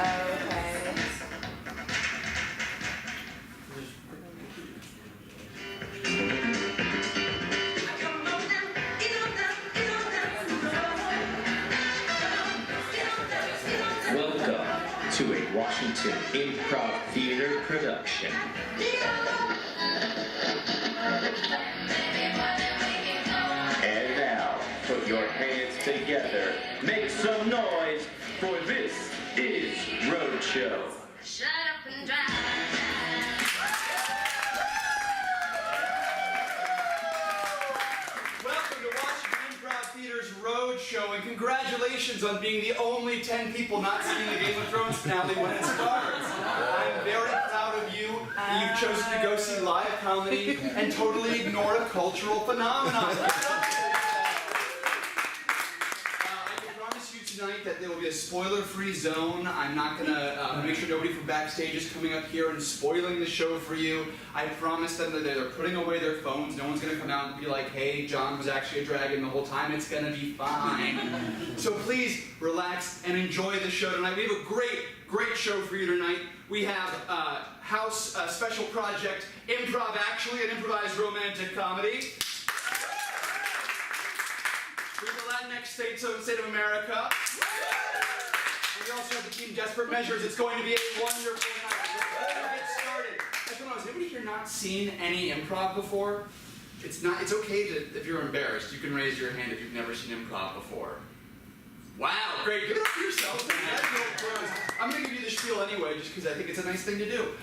Okay. Welcome to a Washington Improv Theater production. And now, put your hands together, make some noise, for this is Roadshow. Shut up and drive. Welcome to Washington Improv Theater's Roadshow, and congratulations on being the only 10 people not seeing the Game of Thrones finale when it starts. I'm very proud of you. You've chosen to go see live comedy and totally ignore a cultural phenomenon. I can promise you tonight that there will be a spoiler-free zone. I'm not going to make sure nobody from backstage is coming up here and spoiling the show for you. I promise them that they're putting away their phones. No one's going to come out and be like, hey, John was actually a dragon the whole time. It's going to be fine. So please relax and enjoy the show tonight. We have a great show for you tonight. We have House Special Project, Improv Actually, an improvised romantic comedy. We have the Latinx state of America. And we also have the team Desperate Measures. It's going to be a wonderful night. Before we get started, has anybody here not seen any improv before? It's okay if you're embarrassed. You can raise your hand if you've never seen improv before. Wow, great. Give it up for yourselves. I'm going to give you the spiel anyway, just because I think it's a nice thing to do.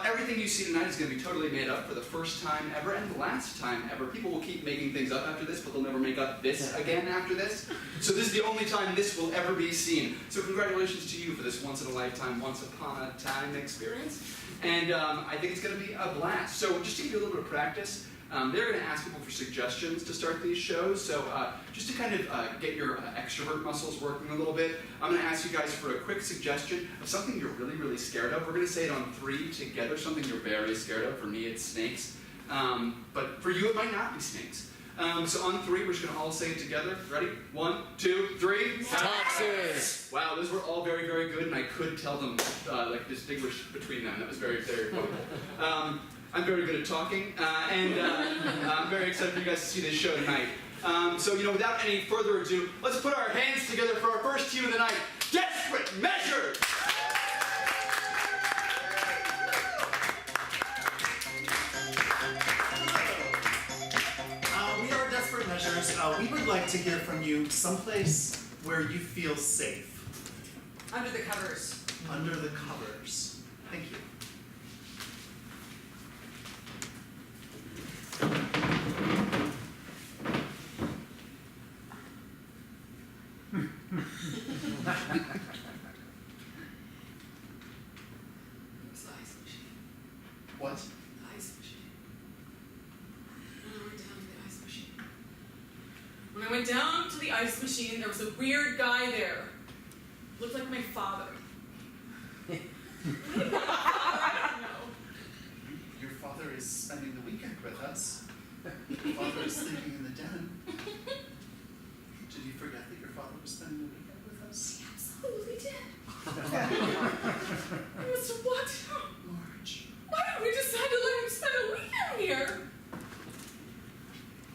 Everything you see tonight is going to be totally made up for the first time ever and the last time ever. People will keep making things up after this, but they'll never make up this again after this. So this is the only time this will ever be seen. So congratulations to you for this once-in-a-lifetime, once-upon-a-time experience. And I think it's going to be a blast. So just to give you a little bit of practice, they're going to ask people for suggestions to start these shows, so just to kind of get your extrovert muscles working a little bit, I'm going to ask you guys for a quick suggestion of something you're really scared of. We're going to say it on 3 together, something you're very scared of. For me, it's snakes, but for you, it might not be snakes. So on 3, we're just going to all say it together. Ready? 1, 2, 3. Taxes! Wow, those were all very good, and I could tell them, distinguish between them. That was very helpful. I'm very good at talking, and I'm very excited for you guys to see this show tonight. So, without any further ado, let's put our hands together for our first team of the night, Desperate Measures! We are Desperate Measures. We would like to hear from you someplace where you feel safe. Under the covers. Under the covers. Thank you. It was the ice machine. What? The ice machine. When I went down to the ice machine. When I went down to the ice machine, there was a weird guy there. Looked like my father. I don't know. Your father is spending the weekend with us. Your father is sleeping in the den. Did you forget that your father was spending the weekend with us? He absolutely did. Mr. What? Marge. Why did we decide to let him spend a weekend here?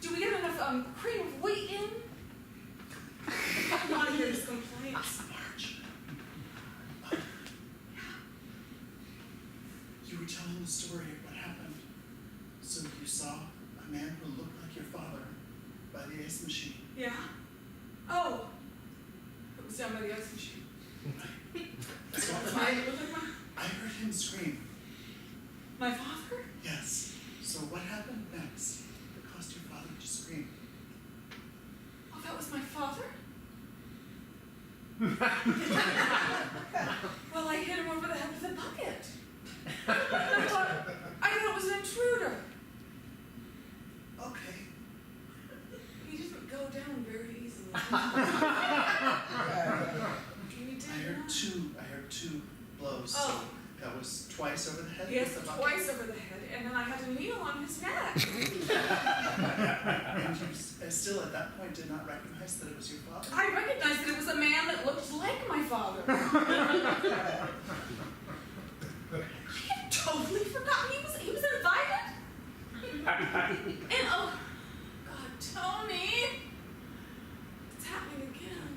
Do we get enough cream of wheat in? I'm not here to complaints. Marge. You were telling the story of what happened. So you saw a man who looked like your father by the ice machine. Yeah? Oh. It was down by the ice machine. So It looked like I heard him scream. my father? Yes. So what happened next that caused your father to scream? Oh, that was my father? Well, I hit him over the head with a bucket. I thought it was an intruder. Okay. He didn't go down very easily. He did I heard not. two blows. Oh. So that was twice over the head Yes, with the bucket? twice over the head, and then I had a needle on his neck. And you still at that point did not recognize that it was your father? I recognized that it was a man that looked like my father. had totally forgotten he was invited. And oh, God, Tony, it's happening again.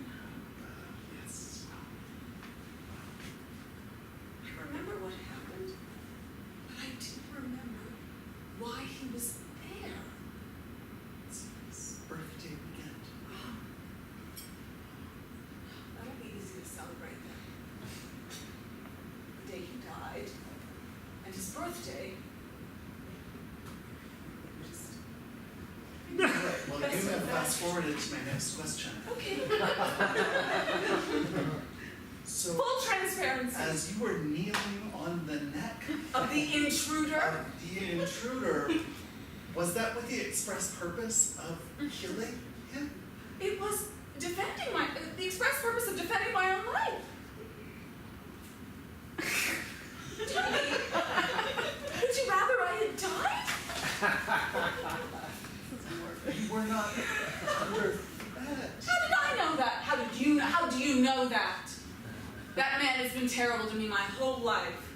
Yes. I remember what happened, but I didn't remember why he was there. It's his birthday weekend. That'll be easy to celebrate then. The day he died, and his birthday. All right, well, you have fast forwarded to my next question. Okay. So, Full transparency as you were kneeling on the neck of the intruder. of the intruder, was that with the express purpose of killing him? It was defending the express purpose of defending my own life. Tony, would you rather I had died? You were not under threat. How did I know that? How do you know that? That man has been terrible to me my whole life.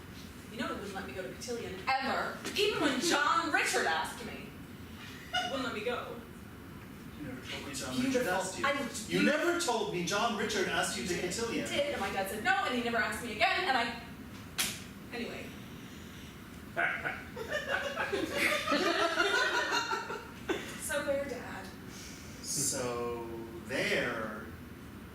You know he wouldn't let me go to Cotillion ever. Even when John Richard asked me. He wouldn't let me go. You never told me John Beautiful. Richard asked you. I looked You never told me John Richard asked you to He Cotillion. did, and my dad said no, and he never asked me again, and I... Anyway. So there, Dad. So there,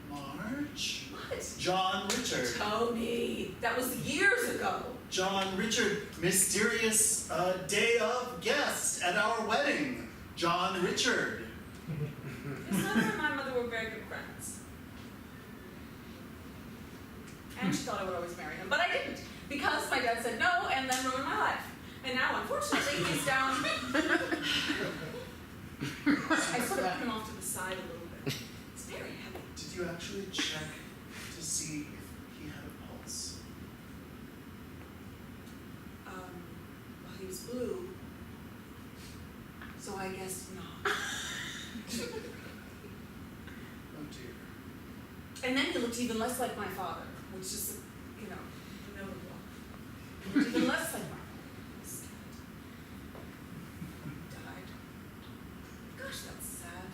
Marge. What? John Richard. Tony, that was years ago. John Richard, mysterious day of guest at our wedding. John Richard. His mother and my mother were very good friends. And she thought I would always marry him, but I didn't, because my dad said no and then ruined my life. And now, unfortunately, he's down. I sort of put him off to the side a little bit. It's very heavy. Did you actually check to see if he had a pulse? Well, he was blue, so I guess not. Oh dear. And then he looked even less like my father, which is, you know, notable. He looked even less like my father. He was sad. Died. Gosh, that's sad.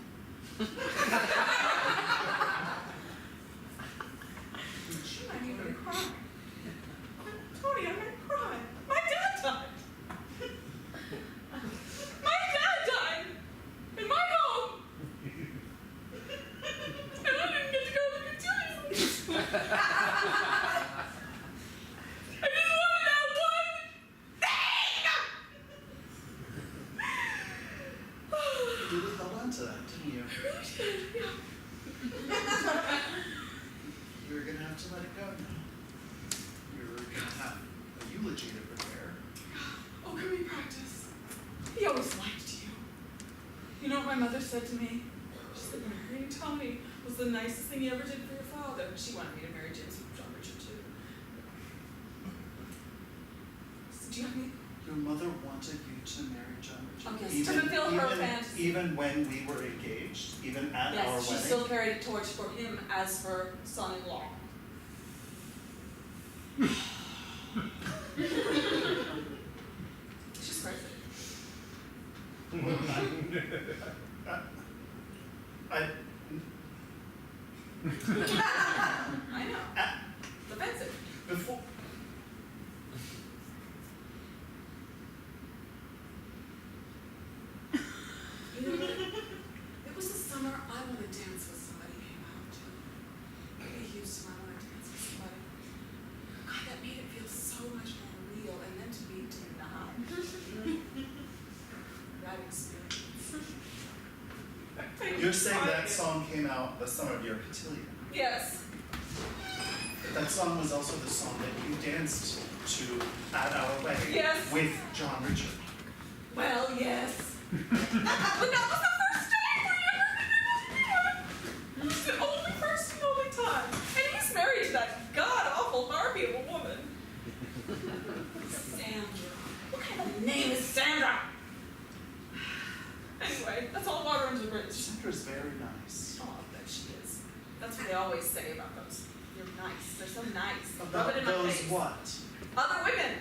Shoot, I'm even gonna cry. Tony, I'm gonna cry. My dad died. My dad died in my home. And I didn't get to go to the Cotillions. I just wanted that one thing! You really held on to that, didn't you? I really did, yeah. You're gonna have to let it go now. You're gonna have a eulogy to prepare. Oh, can we practice? He always liked you. You know what my mother said to me? She said, marrying Tony was the nicest thing you ever did for your father. She wanted me to marry James John Richard too. So do you have me? Your mother wanted you to marry John Richard. Oh, yes, to fulfill her fantasy. Even when we were engaged, even at our Yes, she wedding. still carried a torch for him as her son-in-law. She's crazy. Well, I I know. at, It's offensive. before. You know what? It was the summer I want to dance with somebody came out too. Maybe Houston, I want to dance with somebody. God, that made it feel so much more real, and then to be denied. That experience. You're saying that song came out the summer of your cotillion. Yes. But that song was also the song that you danced to at our wedding. Yes. With John Richard. Well, yes. But that was the first time we ever did it. It was the only first and only time. And he's married to that god-awful Barbie of a woman. Sandra. What kind of name is Sandra? Anyway, that's all water under the bridge. Sandra's very nice. Oh, I bet she is. That's what they always say about those. You're nice. They're so nice. Rub About it in my those face. what? Other women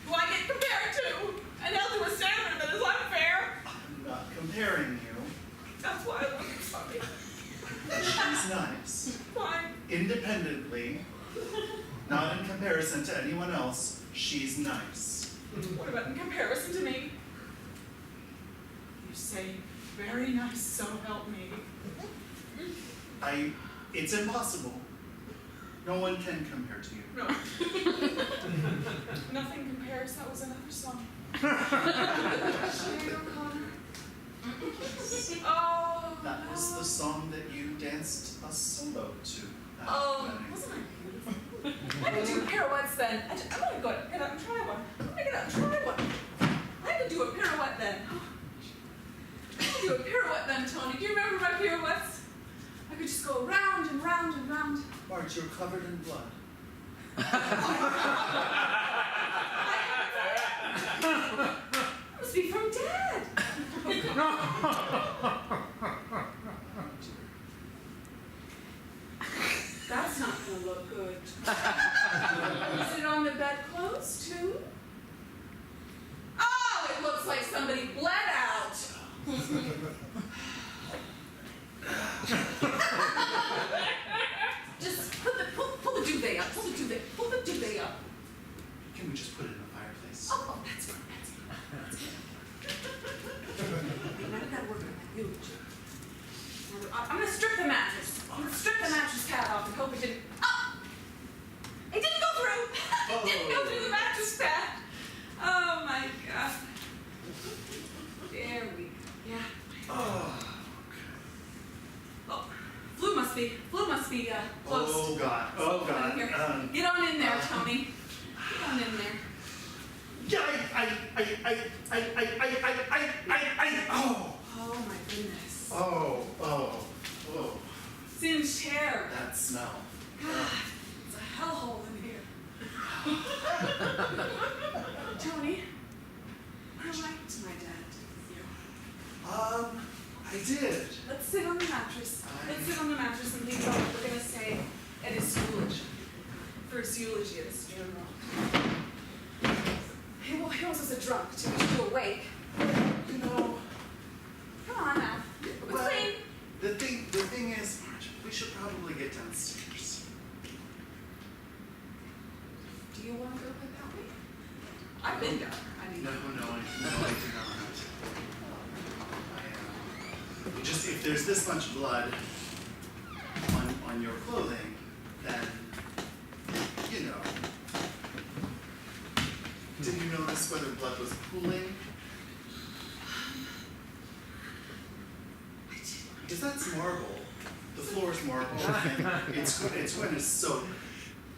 who I get compared to, and held to a standard that is unfair. I'm not comparing you. That's why I love you, Tommy. She's nice. Why? Independently, not in comparison to anyone else, she's nice. What about in comparison to me? You say, very nice, so help me. It's impossible. No one can compare to you. No. Nothing compares, that was another song. Sinead O'Connor. Oh, That was the song that you danced a solo to at the oh, wedding. wasn't I beautiful? I could do pirouettes then. I'm gonna go get up and try one. I'm gonna get up and try one. I could do a pirouette then. I could do a pirouette then, Tony. Do you remember my pirouettes? I could just go round and round and round. Marge, you're covered in blood. Must be from Dad. That's not gonna look good. Is it on the bedclothes too? Oh, it looks like somebody bled out. Just pull the duvet up. Pull the duvet up. Can we just put it in the fireplace? Oh, that's good. Now we gotta work on that huge. I'm gonna strip the mattress. I'm gonna strip the mattress pad off and hope it didn't. Oh! It didn't go through! It didn't go through the mattress pad. Oh my god. There we go. Yeah. Oh, Oh, flu must be closed. oh God. Oh God. Here. Get on in there, Tony. Get on in there. Yeah, oh. Oh my goodness. Oh. Singed hair. That smell. God, it's a hellhole in here. Tony, what did my dad do with you? I did. Let's sit on the mattress. Let's sit on the mattress and think about what we're gonna say at his eulogy. For his eulogy at his funeral. He wants us a drunk to keep you awake. You know, Come on now. We're well, clean. the thing is, Marge, we should probably get downstairs. Do you want to go without me? I've been down. I mean, No, I do not. Just if there's this much blood on your clothing, then you know. Did you notice whether blood was pooling? Because that's marble. The floor is marble, and it's when it's soaked.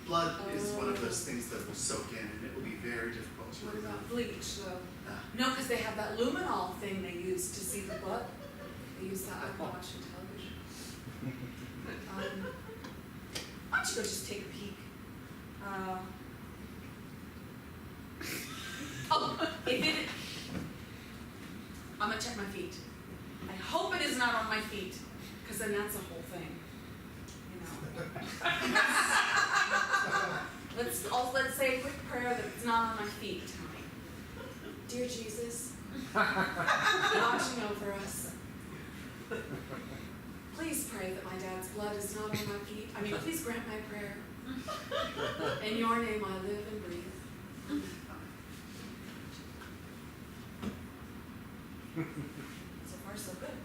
Blood is one of those things that will soak in, and it will be very difficult to what remove. about bleach though? Ah. No, because they have that luminol thing they use to see the blood. They use that on watching television. Why don't you go just take a peek? Oh, if it. I'm gonna check my feet. I hope it is not on my feet, because then that's a whole thing. You know. Let's say a quick prayer that it's not on my feet, Tony. Dear Jesus, watching over us. Please pray that my dad's blood is not on my feet. Please grant my prayer. In your name I live and breathe. So far, so good.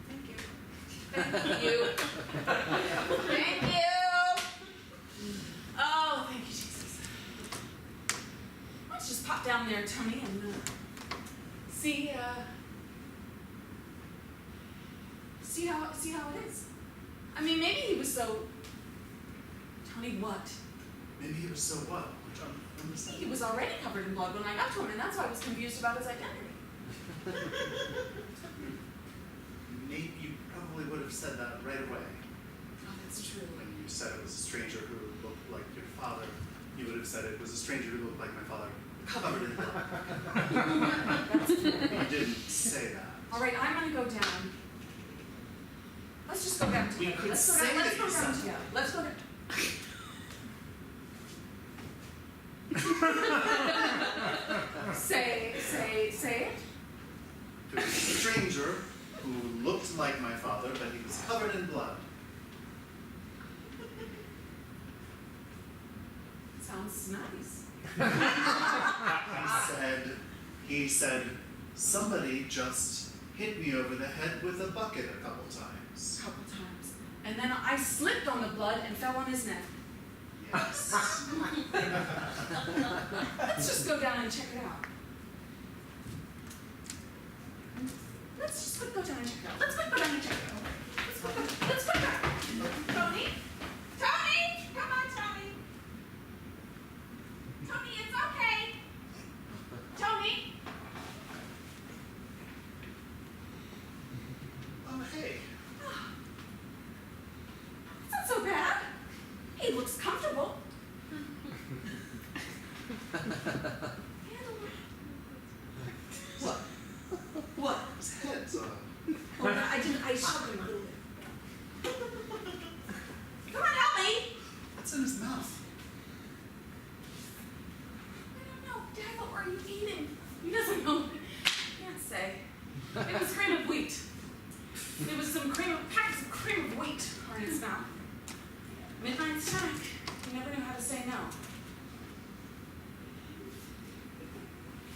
Thank you. Thank you. Thank you. Oh, thank you, Jesus. Why don't you just pop down there, Tony, and see how it is. Maybe he was so. Tony, what? Maybe he was so what? Which I'm understanding. He was already covered in blood when I got to him, and that's why I was confused about his identity. Maybe you probably would have said that right away. Oh, that's true. When you said it was a stranger who looked like your father, you would have said it was a stranger who looked like my father, covered in blood. That's true. You didn't say that. All right, I'm gonna go down. Let's just go down We together. could Let's go say down, let's that go you down said together. Let's go down. Say it. There was a stranger who looked like my father, but he was covered in blood. Sounds nice. He said, somebody just hit me over the head with a bucket a couple times. Couple times. And then I slipped on the blood and fell on his neck. Yes. Let's just go down and check it out. Let's just go down and check it out. Let's go down and check it out. Let's go down. Tony? Tony! Come on, Tony. Tony, it's okay. Tony? Oh, hey. It's not so bad. He looks comfortable. What? What? His head's on. Oh, no, I shoved him a little bit. Come on, help me. What's in his mouth? I don't know. Dad, what were you eating? He doesn't know. Can't say. It was cream of wheat. It was packets of cream of wheat are in his mouth. Midnight snack. He never knew how to say no.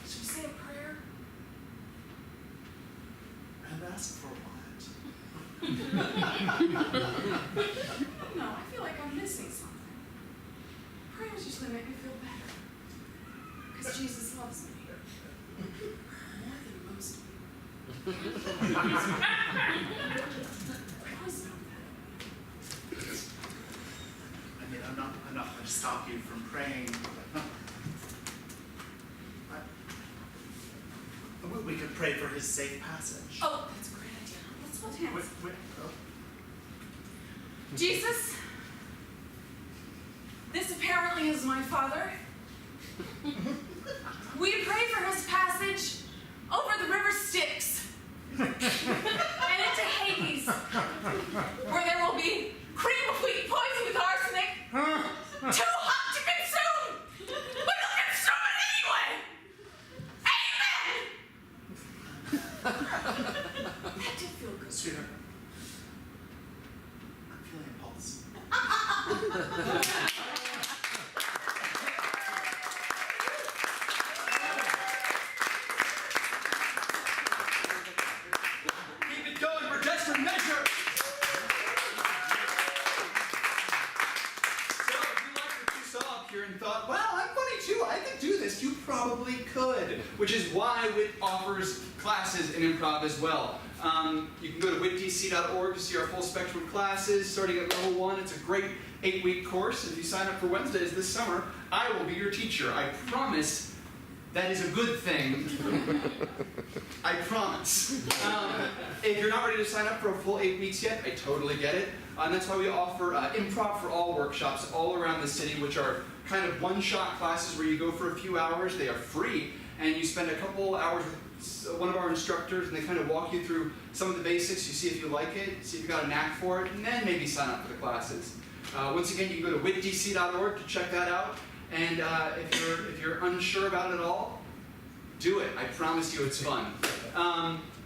Should we say a prayer? And ask for what? I don't know. I feel like I'm missing something. Prayers usually make me feel better. Because Jesus loves me. More than most people. I always know that. I mean, I'm not going to stop you from praying. We could pray for his safe passage. Oh, that's a great idea. Let's hold hands. Wait. Oh. Jesus, this apparently is my father. We pray for his passage over the river Styx and into Hades, where there will be cream of wheat poisoned with arsenic, too hot to consume, but he'll consume it anyway. Amen. That did feel good. Sweetheart, I'm feeling a pulse. Keep it going for Desperate Measure. So if you liked what you saw up here and thought, wow, I'm funny too, I could do this, you probably could. Which is why WIT offers classes in improv as well. You can go to witdc.org to see our full spectrum of classes starting at level 1. It's a great 8-week course. If you sign up for Wednesdays this summer, I will be your teacher. I promise that is a good thing. I promise. If you're not ready to sign up for a full 8 weeks yet, I totally get it. And that's why we offer Improv for All workshops all around the city, which are kind of one-shot classes where you go for a few hours. They are free, and you spend a couple hours with one of our instructors, and they kind of walk you through some of the basics. You see if you like it, see if you got a knack for it, and then maybe sign up for the classes. Once again, you can go to witdc.org to check that out. And if you're unsure about it at all, do it. I promise you it's fun.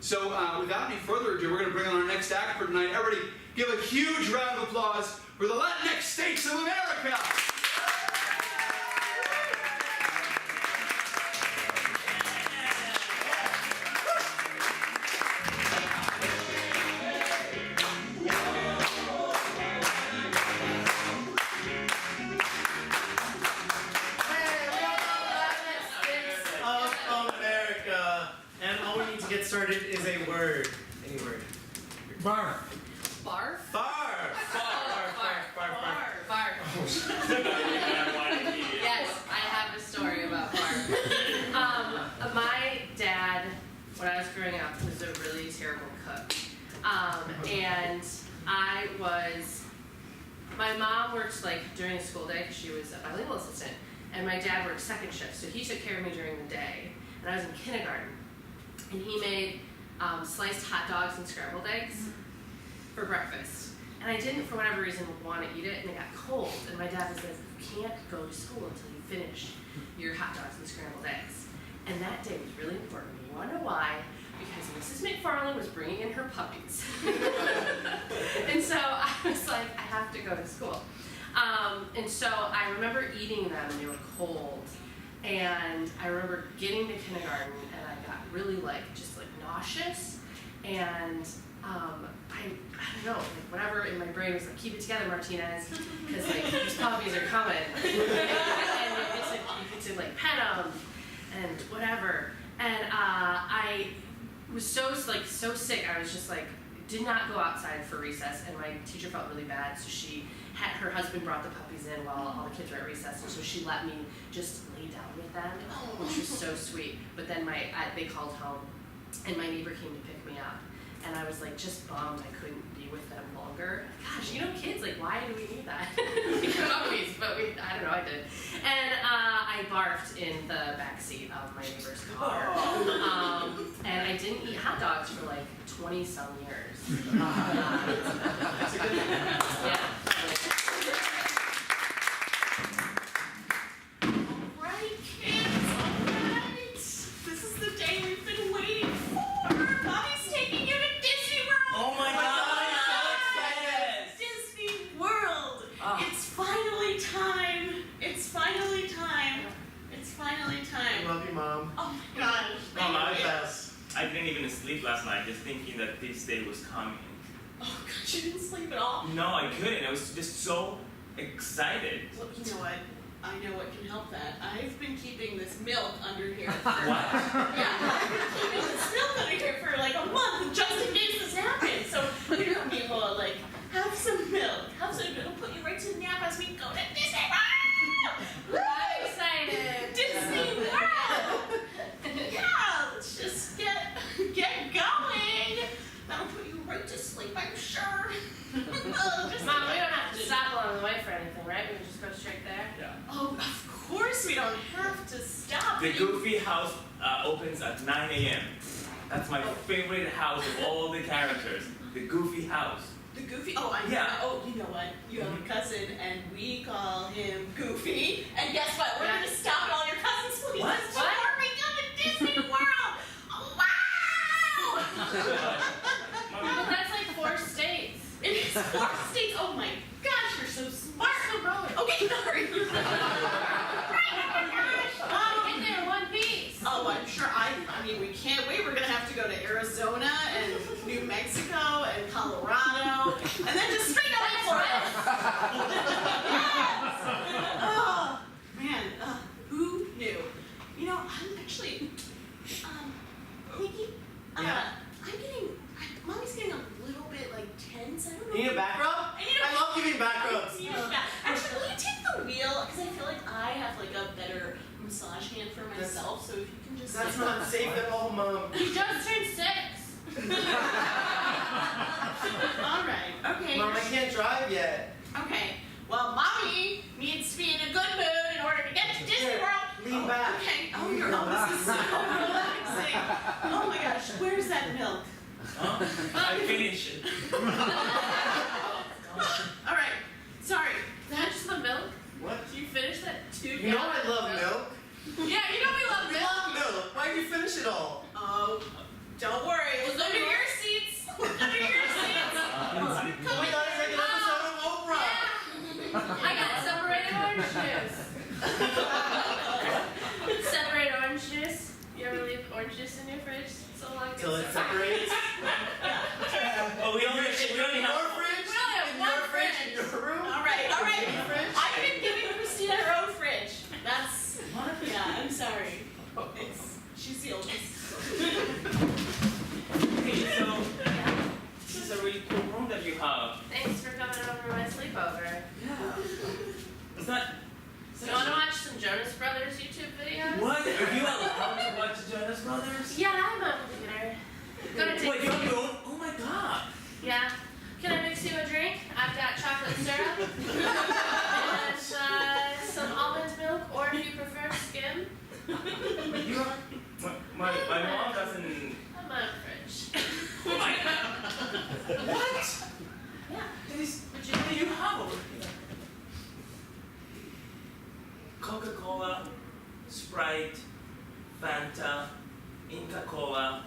So without any further ado, we're going to bring on our next act for tonight. Everybody give a huge round of applause for the Latinx states of America. Of America, and all we need to get started is a word. Any word. Barf. Barf? Barf. Yes, I have a story about barf. My dad, when I was growing up, was a really terrible cook. And my mom worked like during the school day because she was a bilingual assistant, and my dad worked second shift, so he took care of me during the day. And I was in kindergarten, and he made sliced hot dogs and scrambled eggs. for breakfast. And I didn't, for whatever reason, want to eat it, and it got cold. And my dad was like, you can't go to school until you finish your hot dogs and scrambled eggs. And that day was really important. You want to know why? Because Mrs. McFarland was bringing in her puppies. And so I was like, I have to go to school. And so I remember eating them, and they were cold. And I remember getting to kindergarten, and I got really just nauseous. And I don't know, whatever in my brain was like, keep it together, Martinez, because these puppies are coming. And you get to pet them and whatever. And I was so sick. I was just did not go outside for recess, and my teacher felt really bad, so her husband brought the puppies in while all the kids were at recess, and so she let me just lay down with them, which was so sweet. But then they called home, and my neighbor came to pick me up, and I was just bummed I couldn't be with them longer. Gosh, kids, why do we need that? Puppies, but I don't know, I did. And I barfed in the back seat of my neighbor's car. And I didn't eat hot dogs for 20-some years. That's a good thing. Yeah. Alright, kids, alright. This is the day we've been waiting for. Mommy's taking you to Disney World. Oh my God, I'm so excited. Disney World. It's finally time. It's finally time. It's finally I time. love you, Mom. Oh my gosh. Mom, I'm the best. I didn't even sleep last night just thinking that this day was coming. Oh gosh, you didn't sleep at all? No, I couldn't. I was just so excited. Well, you know what? I know what can help that. I've been keeping this milk under here for... What? Yeah, I've been keeping this milk under here for a month just in case this happens. So you're gonna be able to have some milk. Have some milk. It'll put you right to nap as we go to Disney World. I'm excited. Disney World. Yeah, let's just get going. That'll put you right to sleep, I'm sure. Mom, we don't have to stop along the way for anything, right? We can just go straight there. Yeah. Oh, of course we don't have to stop. The Goofy house opens at 9 a.m. That's my favorite house of all the characters. The Goofy house. The Goofy? Oh, I know. Yeah. Oh, you know what? You have a cousin, and we call him Goofy. And guess what? We're gonna stop at all your cousins' places What? before we go to Disney World. Oh, wow! Well, that's 4 states. It is 4 states. Oh my gosh, you're so smart. Okay, sorry. Get there in one piece. Oh, I'm sure. I mean, we can't wait. We're gonna have to go to Arizona and New Mexico and Colorado, and then just straight up to Florida. Yes. Oh man, who knew? I'm actually, Nikki. Mommy's getting a little bit tense. I don't know. You need a back rub? I love giving back rubs. Actually, will you take the wheel? Because I feel like I have a better massage hand for myself. So if you can just. That's not safe at all, Mom. You just turned 6. All right. Okay. Mom, I can't drive yet. Okay. Well, Mommy needs to be in a good mood in order to get to Disney World. Lean back. Okay. Oh, your this is so relaxing. Oh my gosh. Where's that milk? Huh? I finished it. All right. Sorry. That's just the milk. What? Did you finish that 2 You know I love milk. Yeah, you know we love We milk. love milk. Why did you finish it all? Oh, don't worry. It's under your seats. Under your seats. Oh my God, it's like an episode of Oprah. I got separated orange juice. Separated orange juice. You ever leave orange juice in your fridge so long? Till it separates. Oh, we only have In your fridge? We only have In one your fridge? fridge. In your room? All right. In your fridge? I've been giving Christina her own fridge. That's. Yeah, I'm sorry. She's the oldest. Okay, so this is a really cool room that you have. Thanks for coming over my sleepover. Yeah. Is that? You want to watch some Jonas Brothers YouTube videos? What? Are you allowed to watch the Jonas Brothers? Yeah, I'm a computer. Go to Wait, you have your own? Oh my God. Yeah. Can I Coca-Cola, Sprite, Fanta, Inca Cola.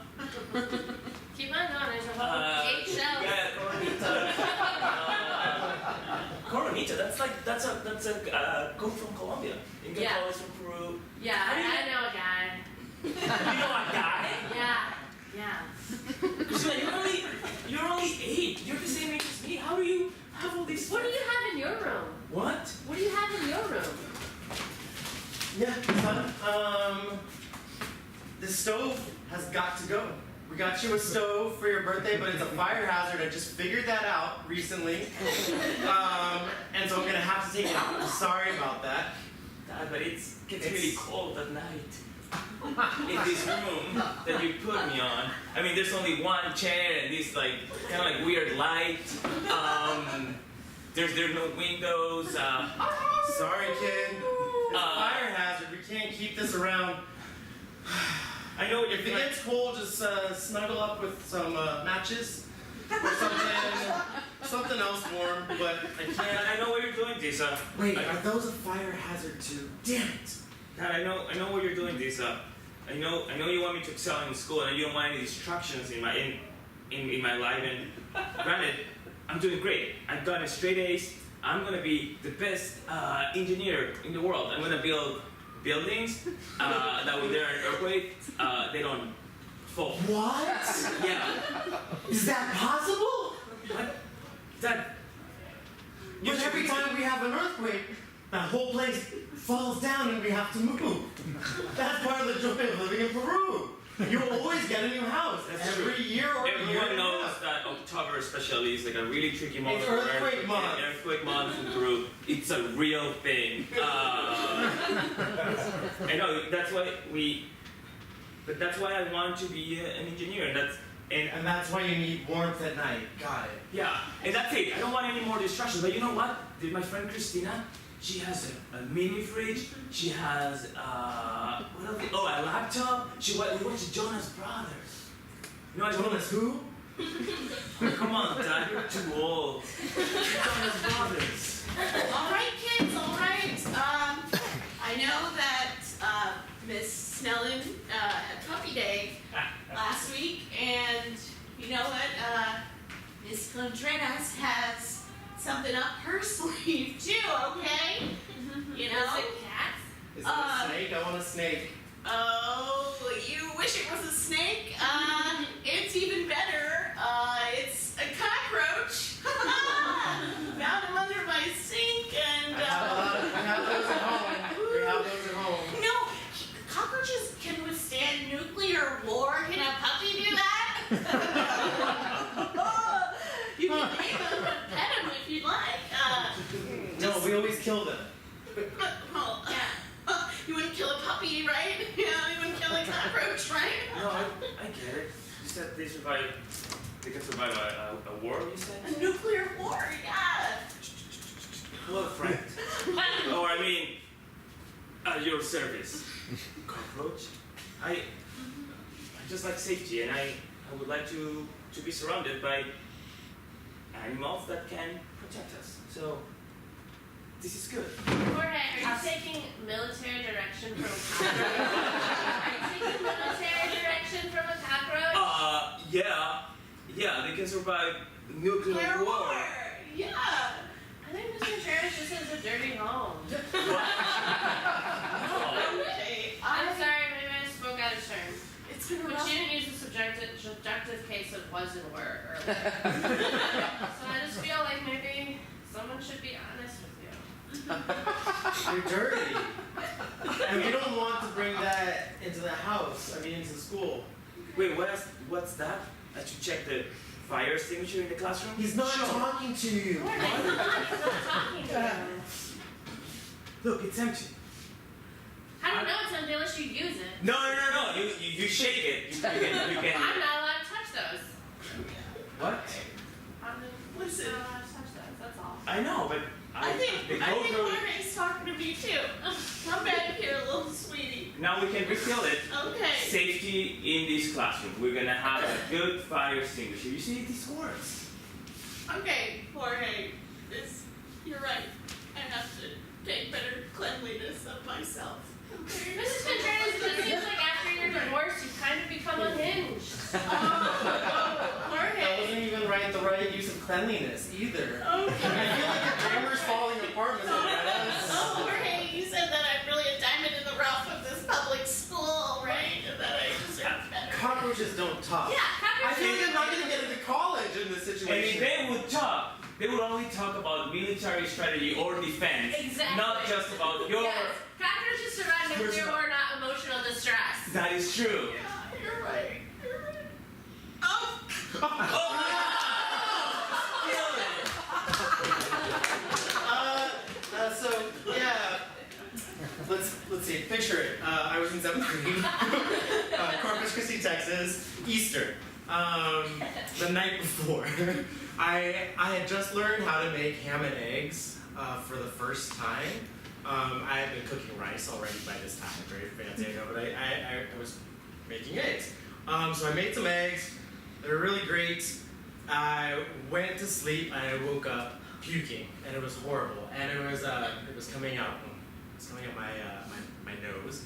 Keep on going, there's a whole 8 shells. Yeah, Coronita. That's a Coke from Colombia. Inca Yeah. Cola is from Peru. Yeah, How do you- I know a guy. You know a guy? Yeah. Priscilla, you're only 8. You're the same age as me. How do you have all these? What do you have in your room? What? What do you have in your room? Yeah, son. The stove has got to go. We got you a stove for your birthday, but it's a fire hazard. I just figured that out recently. And so I'm gonna have to take it out. I'm sorry about that. Dad, but it gets really cold at night. In this room that you put me on. I mean, there's only one chair and this kind of weird light. There's no windows. Sorry, kid. It's a fire hazard. We can't keep this around. I know what you're If it doing. gets cold, just snuggle up with some matches or something else warm. But I can't. I know what you're doing, Disa. Wait, are those a fire hazard too? Damn it! Dad, I know what you're doing, Disa. I know you want me to excel in school, and you don't want any distractions in my life. And granted, I'm doing great. I've gotten straight A's. I'm gonna be the best engineer in the world. I'm gonna build buildings that when there are an earthquake, they don't fall. What? Yeah. Is that possible? What? Dad. But every time we have an earthquake, that whole place falls down and we have to move. That's part of the joy of living in Peru. You always get a new house every year or a year Everyone and a knows half. that October especially is a really tricky month. It's for earthquake month. Earthquake month in Peru. It's a real thing. I know that's why that's why I want to be an engineer. And that's why you need warmth at night. Got it. Yeah, and that's it. I don't want any more distractions. But you know what? My friend Christina, she has a mini fridge. She has a laptop. We watch Jonas Brothers. You know what Jonas who? Come on, Dad, you're too old. Jonas Brothers. All right, kids, all right. I know that Miss Snellen had puppy day last week, and you know what? Miss Contreras has something up her sleeve too, okay? You know? Is it cats? Is it a snake? I want a snake. Oh, you wish it was a snake? It's even better. It's a cockroach. Found him under my sink and. We have those at home. We have those at home. No, cockroaches can withstand nuclear war. Can a puppy do that? You can name him and pet him if you'd like. No, we always kill them. Well, yeah. You wouldn't kill a puppy, right? Yeah, you wouldn't kill a cockroach, right? No, I get it. You said they can survive a war, you said? A nuclear war, yeah. Hello, friend. Or I mean, at your service. Cockroach. I just like safety, and I would like to be surrounded by animals that can protect us. So this is good. Jorge, are you taking military direction from a cockroach? Are you taking military direction from a cockroach? Yeah, they can survive nuclear war. Yeah. I think Mr. Travis just has a dirty home. Okay. I'm sorry, maybe I spoke out of turn. It's been a But rough. you didn't use the subjective case of was and were earlier. So I just feel like maybe someone should be honest with you. You're dirty. And we don't want to bring that into the house. I mean, into the school. Wait, what's that? I should check the fire extinguisher in the classroom? He's not talking to you. Jorge, he's not talking to you. Look, it's empty. How do you know it's empty unless you use it? No. You shake it. You can. I'm not allowed to touch those. What? I'm Listen. not allowed to touch those, that's all. I know, but I think the code goes- Jorge's talking to me too. Come back here, little sweetie. Now we can refill it. Okay. Safety in this classroom. We're gonna have a good fire extinguisher. You see, this works. Okay, Jorge. You're right. I have to take better cleanliness of my either. Okay. I feel like the grammar's falling apart, Ms. Loretta. Oh, Jorge, you said that I'm really a diamond in the rough of this public school, right? And that I deserve better. Cockroaches don't talk. Yeah, I feel like I'm not gonna get into college in this And if situation. they would talk, they would only talk about military strategy or defense, Exactly. not just about your. Yes. Cockroaches survive nuclear Personal- or not emotional distress. That is true. Yeah, you're right. You're right. Oh! So yeah, let's see. Picture it. I was in 7th grade, Corpus Christi, Texas, Easter. The night before, I had just learned how to make ham and eggs for the first time. I had been cooking rice already by this time, very fancy, I know, but I was making eggs. So I made some eggs. They were really great. I went to sleep and I woke up puking, and it was horrible, and it was coming out. It was coming out my nose.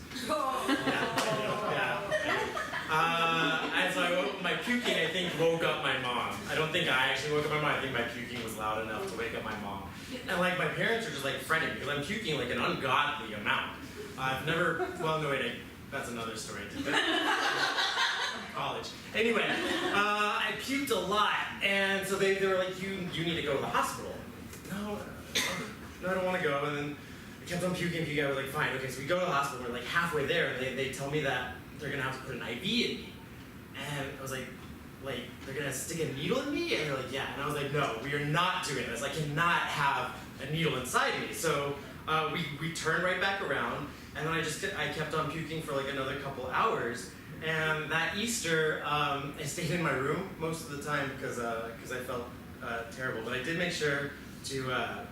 Yeah. And so my puking, I think, woke up my mom. I don't think I actually woke up my mom. I think my puking was loud enough to wake up my mom. And like my parents are just like fretting because I'm puking like an ungodly amount. I've never. Well, no wait. That's another story. College. Anyway, I puked a lot, and so they were like, you need to go to the hospital. No, I don't want to go. And then I kept on puking. I was like, fine, okay. So we go to the hospital. We're like halfway there, and they tell me that they're gonna have to put an IV in me. And I was like, they're gonna stick a needle in me? And they're like, yeah. And I was like, no, we are not doing this. I cannot have a needle inside me. So we turned right back around, and then I kept on puking for like another couple hours. And that Easter, I stayed in my room most of the time because I felt terrible. But I did make sure to, I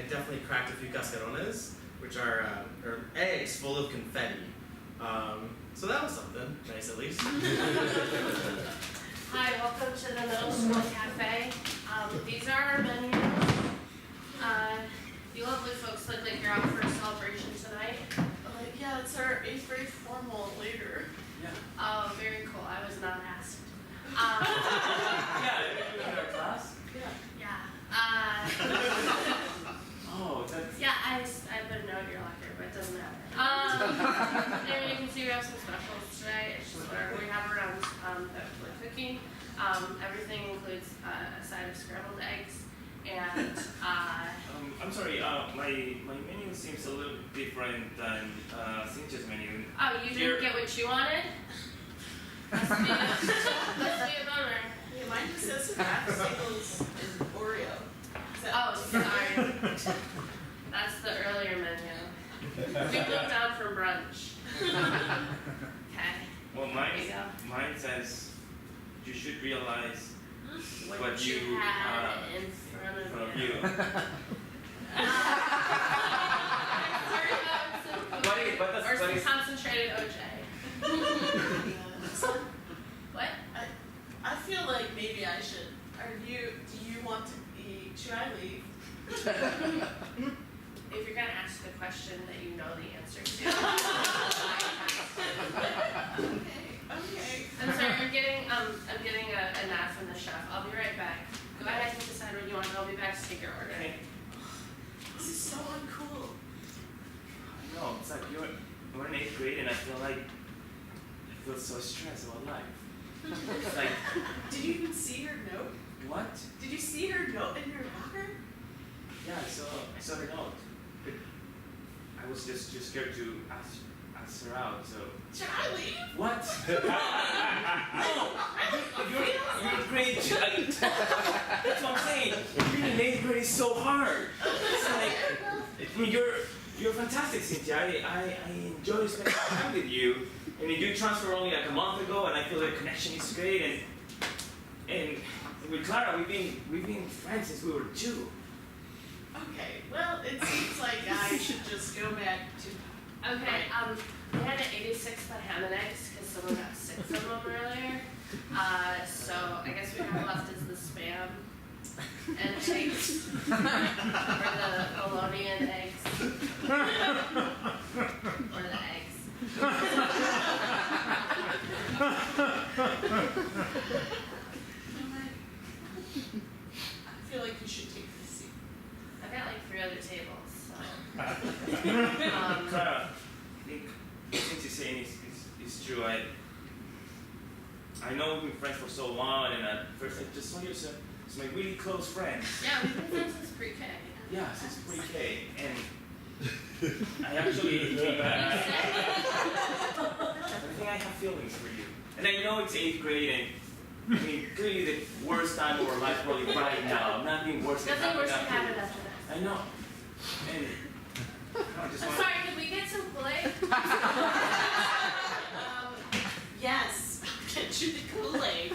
definitely cracked a few cascarones, which are eggs full of confetti. So that was something nice, at least. Hi, welcome to the Middle School Cafe. These are our menus. You lovely folks look like you're out for a celebration tonight. Yeah, it's our 8th grade formal later. Oh, very cool. I was not asked. Yeah, in our class. Yeah. Oh, that's. Yeah, I put a note in your locker, but it doesn't matter. And you can see we have some specials today. It's just whatever we have around that we're cooking. Everything includes a side of scrambled eggs and I'm sorry. My menu seems a little different than Cynthia's menu. oh, you didn't get what you wanted? Must be a bummer. Yeah, mine just says popsicles and Oreo. Oh, sorry. That's the earlier menu. We moved down for brunch. Okay. Well, There you go. mine says you should realize What you had in front of you. Or some concentrated OJ. What? I feel like maybe I should. Do you want to be? Should I leave? If you're gonna ask the question that you know the answer to. Okay. I'm sorry, I'm getting a nod from the chef. I'll be right back. Go ahead and decide what you want. I'll be back to take your order. Okay. This is so uncool. No, it's like we're in 8th grade, and I feel so stressed about life. It's like, Did you even see her note? what? Did you see her note in your locker? Yeah, I saw the note. But I was just too scared to ask her out. So. Should I leave? What? No, you're great. That's what I'm saying. Being in 8th grade is so hard. It's like, I mean, you're fantastic, Cynthia. I enjoy spending time with you. I mean, you transferred only like a month ago, and I feel the connection is great. And with Clara, we've been friends since we were 2. Okay. Well, it seems like I should just go back to. Okay, we had an 86 by ham and eggs because someone got 6 of them earlier. So I guess we have left is the spam and eggs. Or the bologna and eggs. Or the eggs. I feel like you should take this seat. I've got like 3 other tables, so. Clara, I think things you're saying is true. I know we've been friends for so long, and at first I just saw you as my really close friend. Yeah, we've been friends since pre-K. Yeah, since pre-K, and I actually came back. I think I have feelings for you, and I know it's 8th grade, and I mean, clearly the worst time of our life probably right now. Nothing worse than Nothing worse happened than after. happened after that. I know, and I just I'm want. sorry, can we get some Kool-Aid? Yes, I'll get you the Kool-Aid.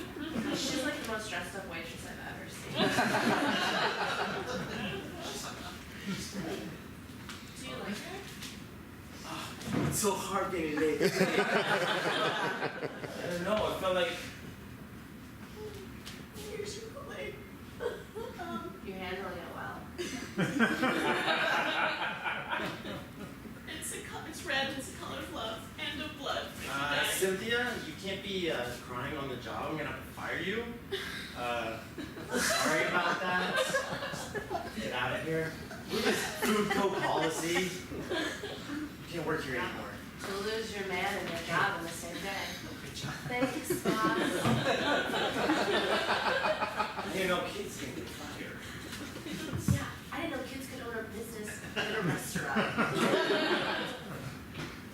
She's like the most dressed up waitress I've ever seen. Do you like her? It's so hard getting late. I don't know. I felt like. Here's your Kool-Aid. You're handling it well. It's red, it's a color of love and of blood. Cynthia, you can't be crying on the job. I'm gonna fire you. Sorry about that. Get out of here. Look at this food code policy. You can't work here anymore. You'll lose your man and your job on the same day. Good job. Thanks, boss. You know, kids can get fired. Yeah, I didn't know kids could own a business in a restaurant.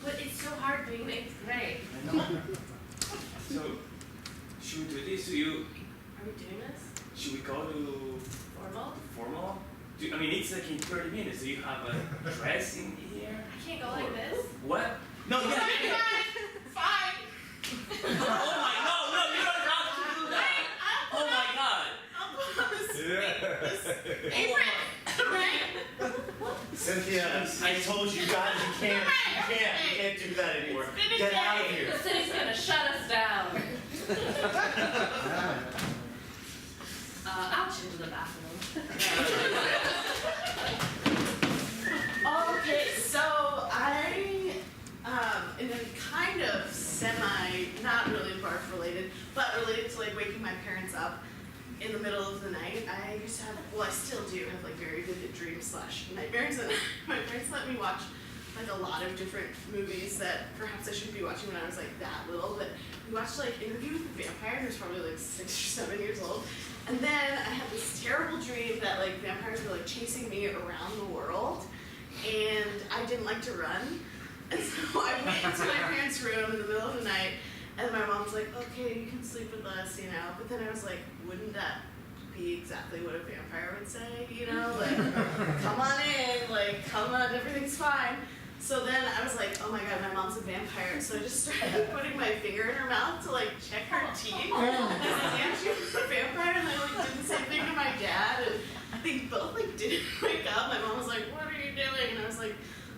But it's so hard being 8th grade. I know. So, should we do this? Are we doing this? Should we go to Formal? formal? I mean, it's like in 30 minutes. Do you have a dress in here? I can't go like this. What? No, yeah. Fine. Oh my, no, you don't have to do that. Oh my God. I'll put on this apron, right? Cynthia, I told you guys you can't do that anymore. It's been a Get out of day. here. The city's gonna shut us down. I'll change the bathroom. Okay, so I, and then kind of not really barf related, but related to like waking my parents up in the middle of the night. I used to have, well, I still do have like very vivid dreams / nightmares, and my parents let me watch like a lot of different movies that perhaps I shouldn't be watching when I was like that little, but we watched like Interview with the Vampire, and I was probably like 6 or 7 years old. And then I had this terrible dream that like vampires were like chasing me around the world, and I didn't like to run. And so I went into my parents' room in the middle of the night, and my mom was like, okay, you can sleep with us, you know. But then I was like, wouldn't that be exactly what a vampire would say, you know? Like, come on in, like, come on, everything's fine. So then I was like, oh my God, my mom's a vampire. So I just started putting my finger in her mouth to like check her teeth. I said, damn, she was a vampire. And I like did the same thing to my dad. And they both like didn't wake up. My mom was like, what are you doing? And I was like,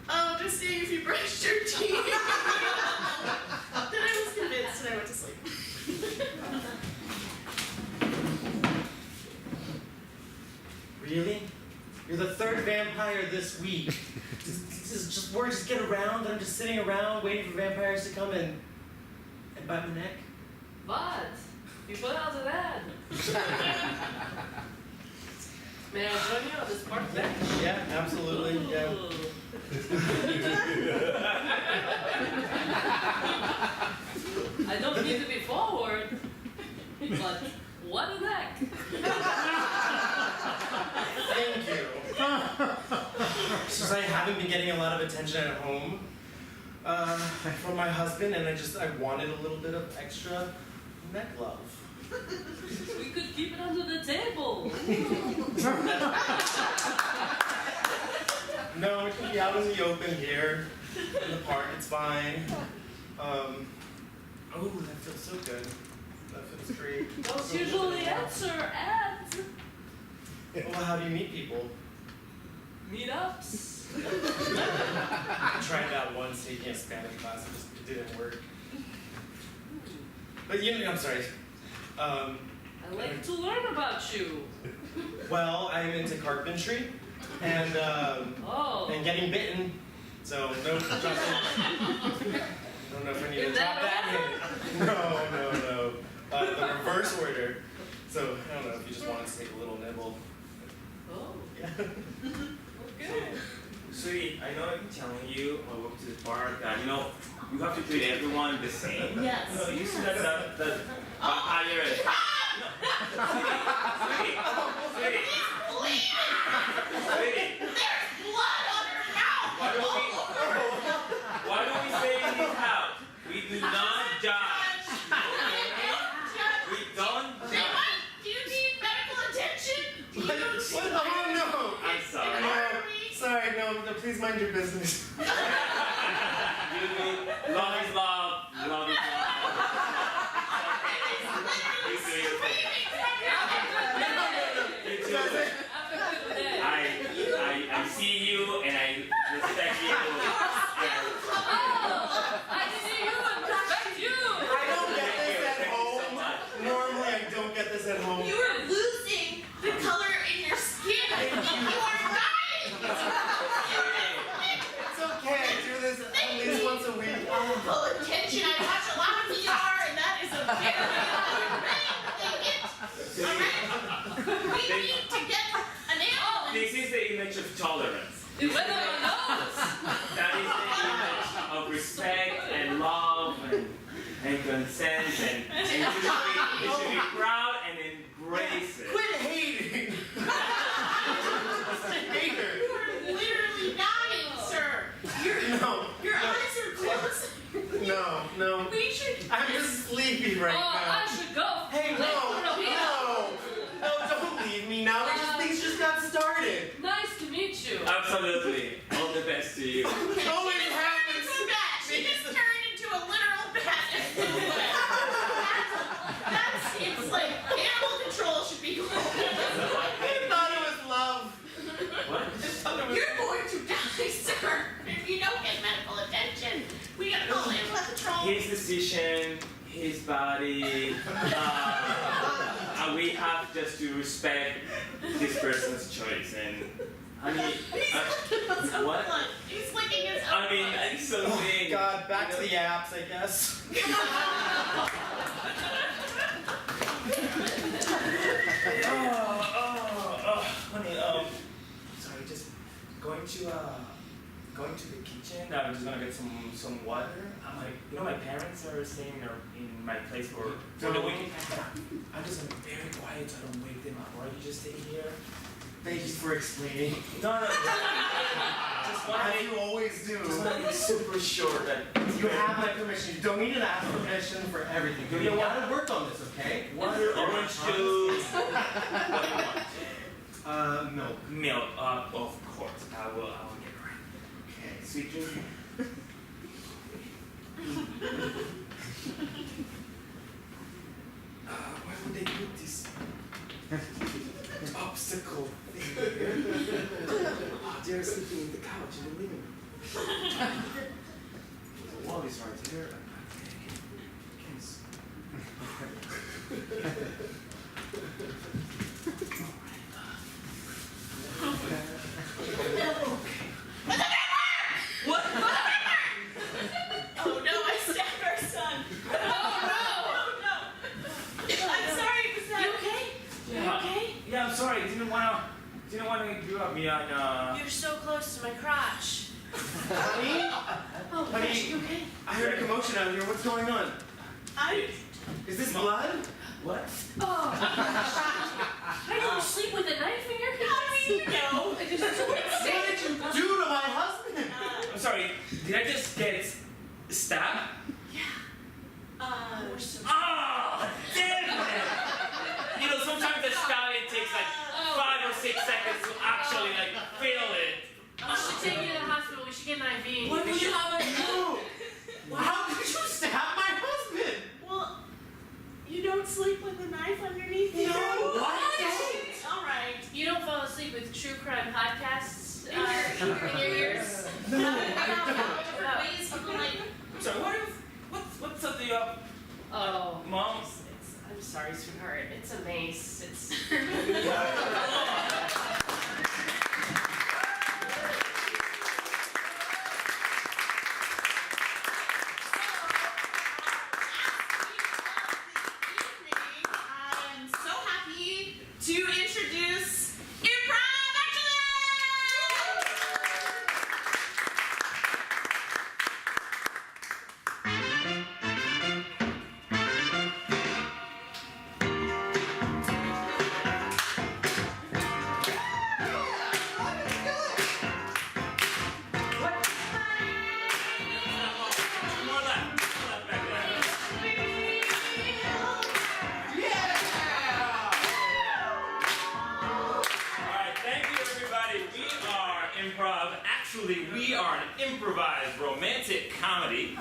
oh, just seeing if you brushed your teeth. Then I was convinced and I went to sleep. Really? You're the 3rd vampire this week. Just get around. I'm just sitting around waiting for vampires to come and bite my neck. But you put out an ad. May I join you on this park bench? Yeah, absolutely. Yeah. I don't mean to be forward, but what a neck. Thank you. Since I haven't been getting a lot of attention at home from my husband, and I wanted a little bit of extra neck love. We could keep it under the table. No, it can be out in the open here, in the park. It's fine. Oh, that feels so good. That feels great. Don't usually answer ads. Well, how do you meet people? Meetups. I tried that once taking a Spanish class. It didn't work. But I'm sorry. I like to learn about you. Well, I'm into carpentry and and getting bitten. So no, I don't know if I need to Is drop that that in. No. The reverse order. So I don't know if you just want to take a little nibble. Good. Sweetie, I know I'm telling you when we walk to the park that, you have to treat everyone the same. Yes. You see that vampire and... Sweetie. Sweetie. There's blood on her mouth. Why don't we stay in this house? We do not judge. We don't Do judge. you need medical attention? Do you Oh no! I'm sorry. No, sorry, no, please mind your business. Love is love. Love is love. You do your thing. You do it. I see you and I respect you. I see you and respect you. I don't get this at Thank you so home. much. Normally, I don't get this at home. You are losing the color in your skin. You are dying. It's okay, I do this at least once a week. Full attention. I watch a lot of VR, and that is a very good thing. Alright? We need to get an ambulance. This is the image of tolerance. With our nose. That is the image of respect and love and consent and you should be proud and embrace it. Quit hating! Just a hater! You are literally dying, sir. Your eyes are closed. No. We should. I'm just sleepy right I now. should go. Hey, no, don't leave me now. Things just got started. Nice to meet you. Absolutely. All the best to you. It always happens. Into a bat. She just turned into a literal bat. It's like animal control should be going on. I thought it was love. What? You're going to die, sir, if you don't get medical attention. We gotta call animal control. His decision, his body. We have just to respect this person's choice. And I mean, what? He's licking his own I mean, butt. it's something. God, back to the apps, I guess. Honey, sorry, just going to the kitchen. I'm just gonna get some water. I'm like, my parents are staying in my place for the weekend. I'm just gonna be very quiet so I don't wake them up. Why don't you just stay here? Thank you for explaining. No. Just wanna As make you always do. just wanna be super sure that You have my permission. You don't need to ask permission for everything. Do You you gotta work on this, okay? water, orange juice. What do you want? Milk. Milk, of course. I will get right. Okay, sweet drink. Why would they put this obstacle thing here? They're sleeping in the couch in the living room. The wall is right here. What? Oh no, I stabbed our son. Oh no. I'm sorry, was that okay? You okay? Yeah, I'm sorry. Didn't wanna give up me on You're so close to my crotch. Honey? Oh, Honey, gosh, you okay? I heard a commotion out here. What's going on? Is this blood? what? Oh, I don't sleep with a knife in your hand. How do you know? I just What did you do to my husband? I'm sorry. Did I just get stabbed? We're so Oh, damn it! Sometimes the stabbing takes like 5 or 6 seconds to actually feel it. We should take you to the hospital. We should get an IV. What do you have? No. How could you stab my husband? Well, you don't sleep with a knife underneath you? No, All right. You don't fall asleep with true crime podcasts In your ears? No, I Different ways people like. I'm sorry. What's up the Oh, mom? I'm sorry, sweetheart. It's a mace. It's. I am so happy to introduce Improv Excellence! everybody. We are Improv. Actually, we are an improvised romantic comedy,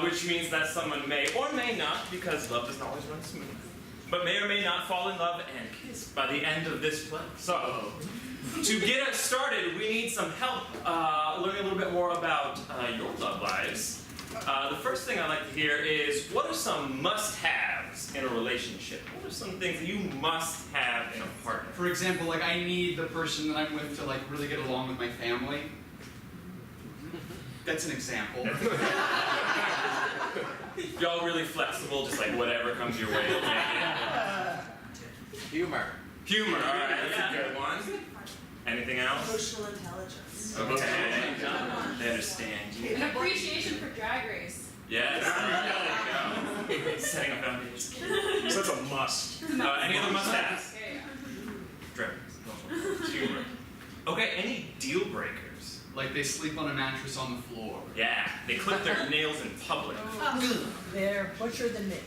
which means that someone may or may not, because love doesn't always run smooth, but may or may not fall in love and kiss by the end of this play. So, to get us started, we need some help learning a little bit more about your love lives. The first thing I'd like to hear is, what are some must-haves in a relationship? What are some things that you must have in a partner? For example, like I need the person that I'm with to like really get along with my family. That's an example. Y'all really flexible, just like whatever comes your way. Humor. Humor, alright, that's a good one. Anything else? Emotional intelligence. Okay, they understand you. An appreciation for Drag Race. Yes, there you go. Setting a foundation. So that's a must. Any other must-haves? Yeah. Drivers. Humor. Okay, any deal breakers? Like they sleep on a mattress on the floor. Yeah, they clip their nails in public. They're butcher than me.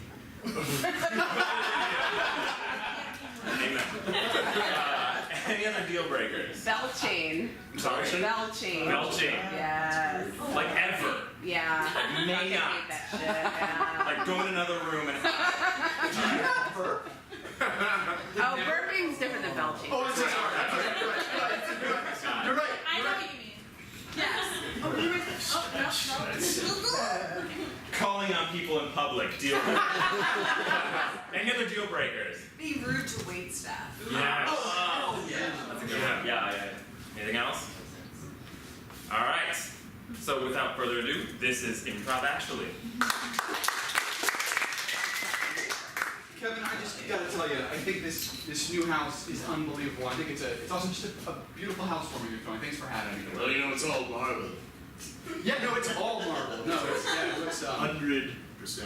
Amen. Any other deal breakers? Belching. I'm sorry? Belching. Belching. Yes. Like ever. Yeah. Like may I not. hate that shit. Yeah. Like go in another room and Oh, burping's different than belching. Oh, it's You're right. I know what you mean. Yes. Oh, you were no. calling on people in public. Deal breakers. Any other deal breakers? Be rude to wait staff. Yes. Oh, yeah. That's a good one. Yeah. Anything else? All right. So without further ado, this is Improv Actually. Kevin, I just gotta tell you, I think this new house is unbelievable. I think it's also just a beautiful housewarming you're throwing. Thanks for having me. Well, you know, it's all marble. Yeah, no, it's all marble. No, it's 100%.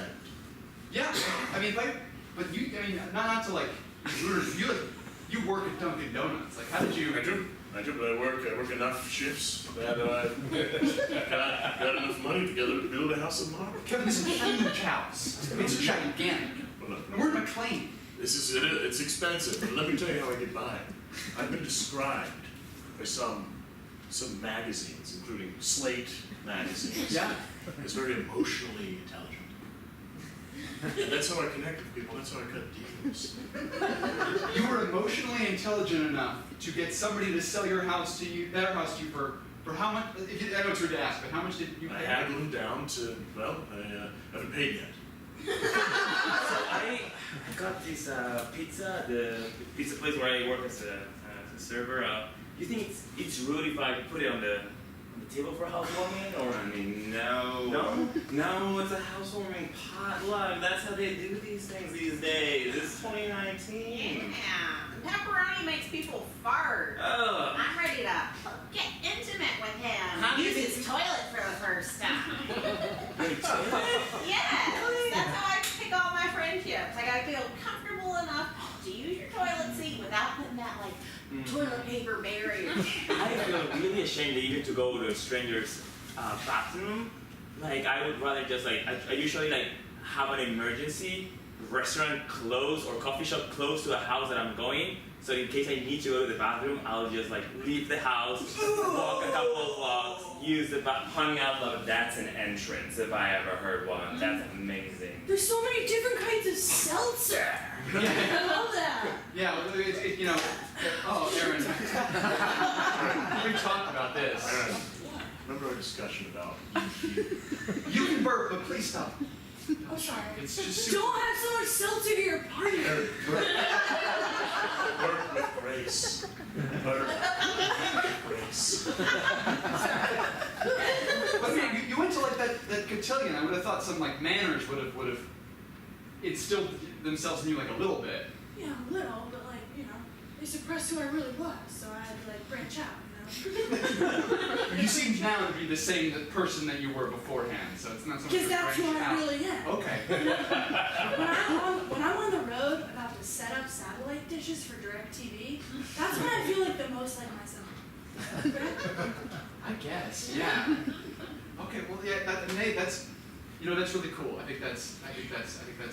yeah. I mean, but you, I mean, not to like, you work at Dunkin' Donuts. Like, how did you? I do, but I work enough shifts that I got enough money together to build a house of marble. Kevin, this is a huge house. It's gigantic. Well, look, And we're in McLean. it's expensive, but let me tell you how I get by. I've been described by some magazines, including Slate magazines, Yeah. as very emotionally intelligent. And that's how I connect with people. That's how I cut deals. You were emotionally intelligent enough to get somebody to sell their house to you for how much? I know it's rude to ask, but how much did you I pay? haggled them down to, well, I haven't paid yet. So I got this pizza, the pizza place where I work as a server. Do you think it's rude if I put it on the table for housewarming? Or I mean, no. No, it's a housewarming potluck. That's how they do these things these days. It's 2019. Yeah. Pepperoni makes people fart. Ugh. I'm ready to get intimate with him. How do you Use his toilet for the first time. Wait, Yes. That's how I pick all my friendships. Like I feel comfortable enough to use your toilet seat without putting that like toilet paper barrier. I feel really ashamed even to go to a stranger's bathroom. Like I would rather just like I usually like have an emergency restaurant close or coffee shop close to a house that I'm going. So in case I need to go to the bathroom, I'll just like leave the house, walk a couple of blocks, use the bathroom. Honey, I love it. That's an entrance if I ever heard one. That's amazing. There's so many different kinds of seltzer. I love that. Yeah, you know. Oh, Aaron. We talked about this. Aaron, remember our discussion about You can burp, but please stop. I'm sorry. It's just super. Don't have so much seltzer to your party. Aaron, work with grace. Work with grace. But I mean, you went to like that cotillion. I would have thought some like manners would have instilled themselves in you like a little bit. Yeah, a little, but like, you know, they suppressed who I really was, so I had to like branch out, You seem now to be the same person that you were beforehand, so it's not so much Because a that's who branch I out. really am. Okay. When I'm on the road about to set up satellite dishes for DirecTV, that's when I feel like the most like myself. I guess. Yeah. Okay. Well, yeah. Nate, that's really cool. I think that's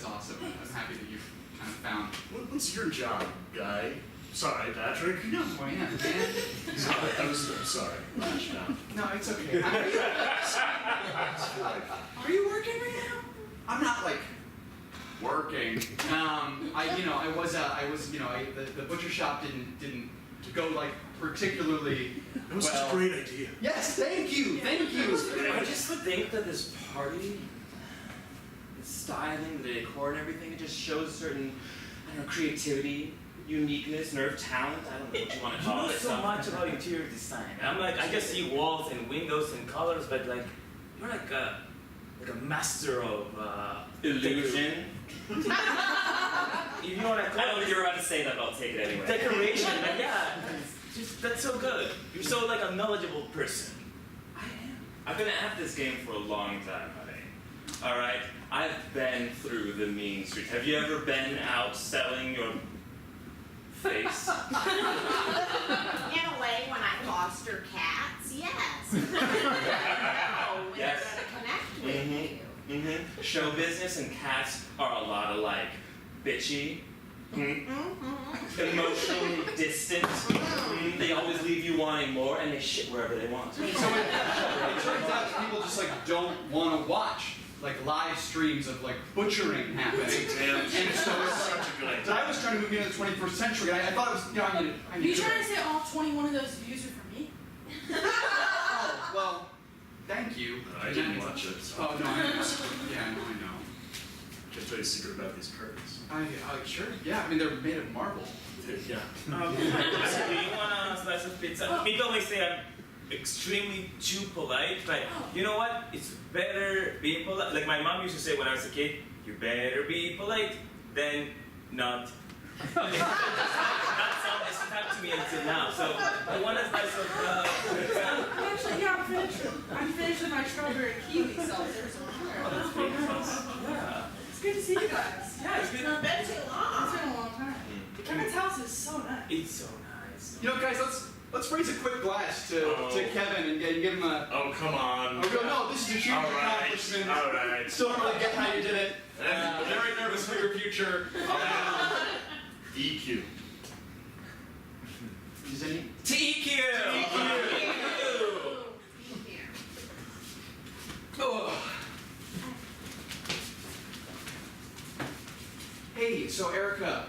awesome. I'm happy that you've kind of found. What's your job, guy? Sorry, Patrick. No, man. So I'm sorry. No, it's okay. Are you working right now? I'm not like working. The butcher shop didn't go like particularly It was well. such a great idea. Yes, thank you. I just think that this party, the styling, the decor and everything, it just shows certain, I don't know, creativity, uniqueness, nerve talent, I don't know what you want to call it. You know so much about interior design. I'm like, I just see walls and windows and colors, but like, you're like a master of illusion. If you know what I call it. I know you're about to say that, but I'll take it anyway. Decoration, but yeah, just, that's so good. You're so like a knowledgeable person. I am. I've been at this game for a long time, honey. All right, I've been through the mean streets. Have you ever been out selling your face? In a way, when I foster cats, yes. Oh, we're Yes. gonna connect with you. Mm-hmm. Show business and cats are a lot alike. Bitchy. Emotionally distant. They always leave you wanting more, and they shit wherever they want. So it turns out that people just like don't want to watch like live streams of like butchering happening. And so it's Such a good idea. I was trying to move into the 21st century, and I thought it was, I Are need you to. trying to say all 21 of those views are for me? Oh, well, thank you. I didn't watch it. So. Oh, no, I know. Yeah, no, I know. Can I tell you a secret about these curtains? Sure, yeah, I mean, they're made of marble. Yeah. Do you want a slice of pizza? People always say I'm extremely too polite, but you know what? It's better being polite. Like my mom used to say when I was a kid, you better be polite than not. That sound has stuck to me until now. So I want a slice of Actually, yeah, I'm finished with my strawberry kiwi seltzer. that's pretty close. Yeah. It's good to see you guys. Yeah, it's good. It's been too long. It's been a long time. Kevin's house is so nice. It's so nice. You know, guys, let's raise a quick glass to Kevin and give him a. Oh, come on. No, this is a huge All right. accomplishment. All right. Still don't really get how you did it. Very nervous for your future. EQ. Is any? TQ! Oh. Hey, so Erica,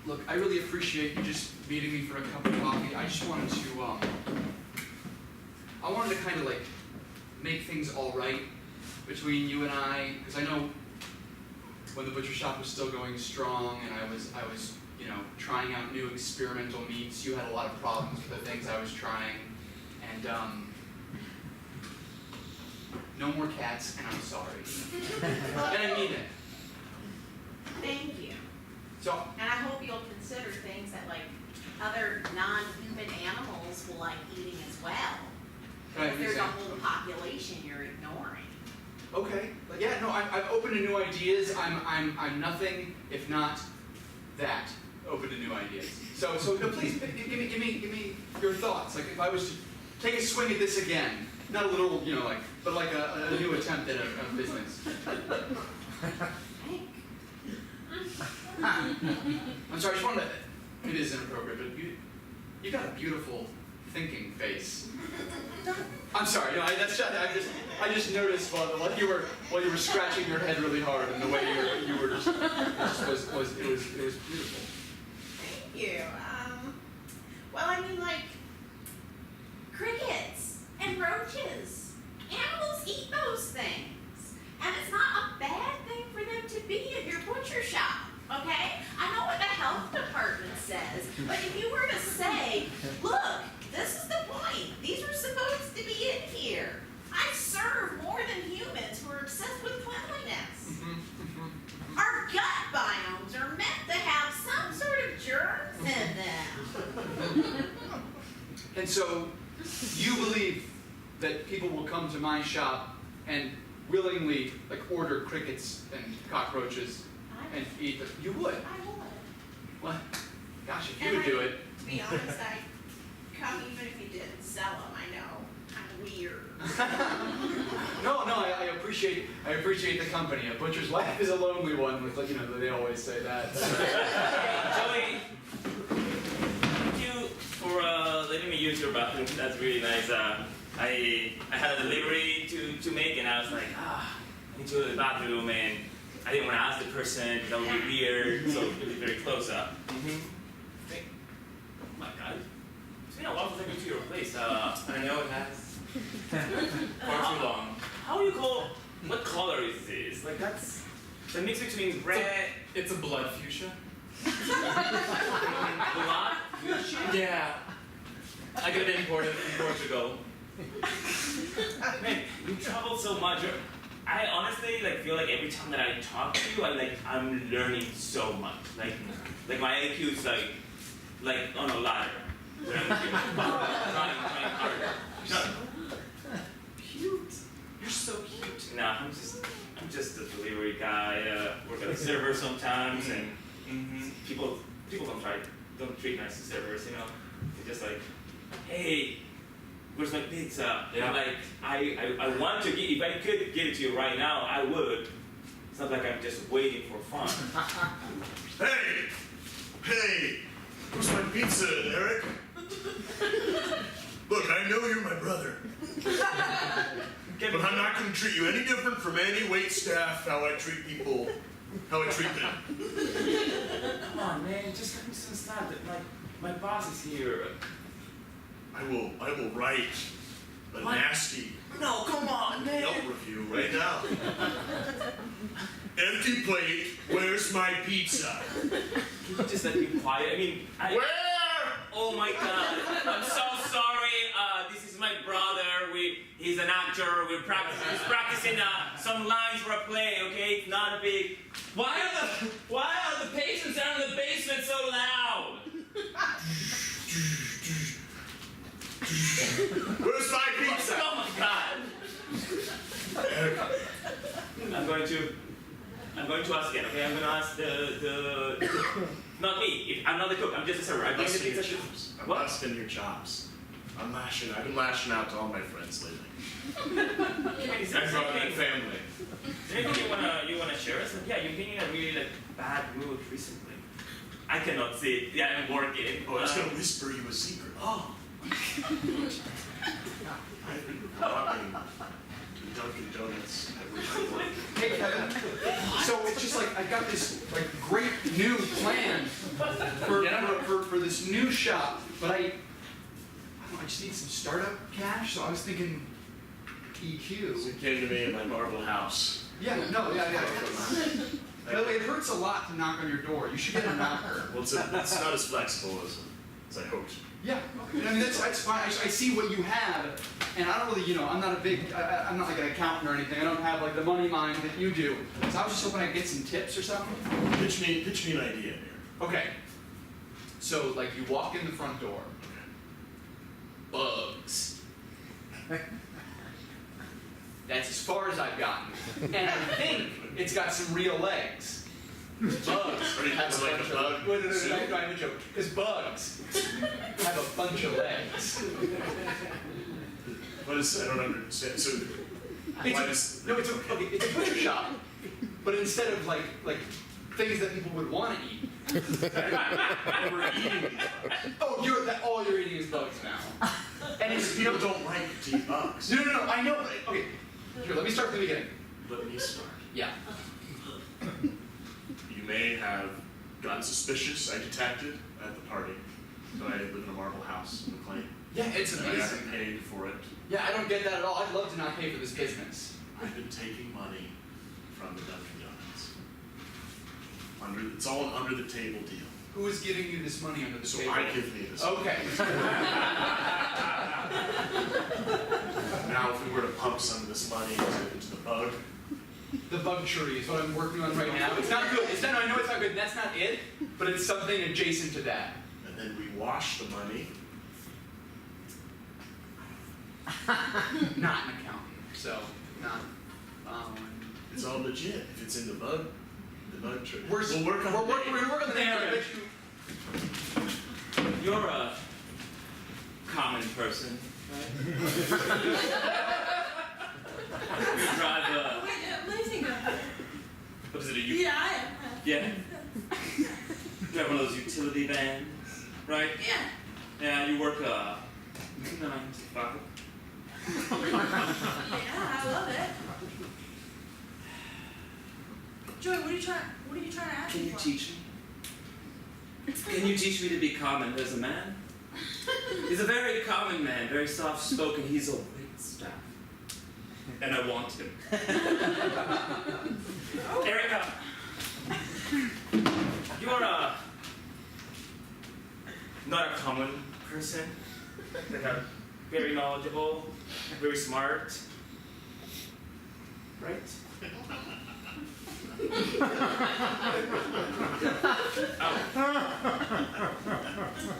look, I really appreciate you just meeting me for a cup of coffee. I just wanted to, I wanted to kind of like make things all right between you and I, because I know when the butcher shop was still going strong and I was, you know, trying out new experimental meats, you had a lot of problems with the things I was trying, and no more cats, and I'm sorry. And I mean it. Thank you. So, And I hope you'll consider things that like other non-human animals will like eating as well. Right, Because there's a exactly. whole population you're ignoring. okay, but yeah, no, I'm open to new ideas. I'm nothing if not that open to new ideas. So no, please give me your thoughts. Like if I was to take a swing at this again, not a little, you know, like, but like a new attempt at a business. I'm sorry, I just wanted to, it is inappropriate, but you got a beautiful thinking face. I'm sorry, no, I just noticed while you were scratching your head really hard, and the way you were just it was beautiful. Thank you. Well, I mean, like crickets and roaches. Animals eat those things, and it's not a bad thing for them to be in your butcher shop. Okay? I know what the health department says, but if you were to say, look, this is the point. These are supposed to be in here. I serve more than humans who are obsessed with cleanliness. Our gut biomes are meant to have some sort of germs in them. And so, you believe that people will come to my shop and willingly like order crickets and cockroaches and eat them? You would? I would. What? Gosh, if you And would do it. To be honest, I'd come even if you didn't sell them. I know, kind of weird. No, I appreciate the company. A butcher's life is a lonely one. With you know, they always say that. Joey, thank you for your bathroom. That's really nice. I had a delivery to make, and I was like, I need to go to the bathroom, and I didn't want to ask the person. That would be weird. So it was very close up. Oh my God. It's been a while since I've been to your place. I know it has. Far too long. How do you call? What color is this? Like that's a mix between red. It's a blood fuchsia. Blood? Yeah. I got it imported from Portugal. Man, you travel so much. I honestly feel like every time that I talk to you, I'm learning so much. Like my IQ is like on a ladder. Where I'm trying harder. Cute. You're so cute. Nah, I'm just a delivery guy. Work at a server sometimes, and people don't treat nice to servers. You know, they're just like, hey, where's my pizza? Yeah. Like I want to give. If I could give it to you right now, I would. It's not like I'm just waiting for fun. Hey, where's my pizza, Eric? Look, I know you're my brother, but I'm not going to treat you any different from any wait staff. How I treat people, how I treat them. Come on, man, just let me understand that my boss is here. I will write a nasty No, come on, man. Yelp review right now. Empty plate. Where's my pizza? Can you just let me quiet? I mean, Where? Oh my God, I'm so sorry. This is my brother. He's an actor. He's practicing some lines for a play. Okay, it's not a big. Why are the patients down in the basement so loud? Where's my pizza? Oh my God. I'm going to ask again. Okay, I'm going to ask the not me. I'm not the cook. I'm just a server. I'm going to pizza. I'm busting your chops. I've been lashing out to all my friends lately. I brought my family. Is there anything you wanna share us? Yeah, you've been in a really bad mood recently. I cannot see it. Yeah, I'm working. Oh, I was gonna whisper you a secret. Oh. I've been robbing Dunkin' Donuts every day. Hey Kevin. So it's just like I got this great new plan for this new shop, but I just need some startup cash. So I was thinking EQ. So you came to me in my marble house. Yeah. By the way, it hurts a lot to knock on your door. You should get a knocker. Well, it's not as flexible as I hoped. Yeah, okay. I mean that's fine. I see what you have, and I don't really, I'm not I'm not like an accountant or anything. I don't have like the money mind that you do. So I was just hoping I'd get some tips or something. Pitch me an idea here. Okay. So like you walk in the front door. Bugs. That's as far as I've gotten, and I think it's got some real legs. Bugs have a bunch of legs. No, I have a joke. Because bugs have a bunch of legs. What is? I don't understand. So, It's a butcher shop, but instead of like things that people would want to eat. we're eating these bugs. Oh, all you're eating is bugs now. And it's People don't like to eat bugs. No. I know. Okay, here. Let me start from the beginning. Let me start. Yeah. You may have gotten suspicious. I detected at the party that I live in a marble house in McLean. Yeah, it's And I amazing. haven't paid for it. Yeah, I don't get that at all. I'd love to not pay for this business. I've been taking money from the Dunkin' Donuts. It's all an under the table deal. Who is giving you this money under the So table? I give me this. Okay. Now, if we were to pump some of this money into the bug, The bug tree is what I'm working on right now. It's not good. I know it's not good. That's not it, but it's something adjacent to that. and then we wash the money. Not an accountant, so not. It's all legit. If it's in the bug tree. We'll work on the name. You're a common person, right? You drive a. Amazing. What is it? Yeah, I am. Yeah. You have one of those utility vans, right? Yeah. Yeah. You work Isn't that my father? Yeah, I love it. Joey, what are you trying to ask Can me you for? teach me? Can you teach me to be common as a man? He's a very common man, very soft-spoken. He's a waitstaff. And I want him. Erica, you are not a common person. Like very knowledgeable, very smart, right?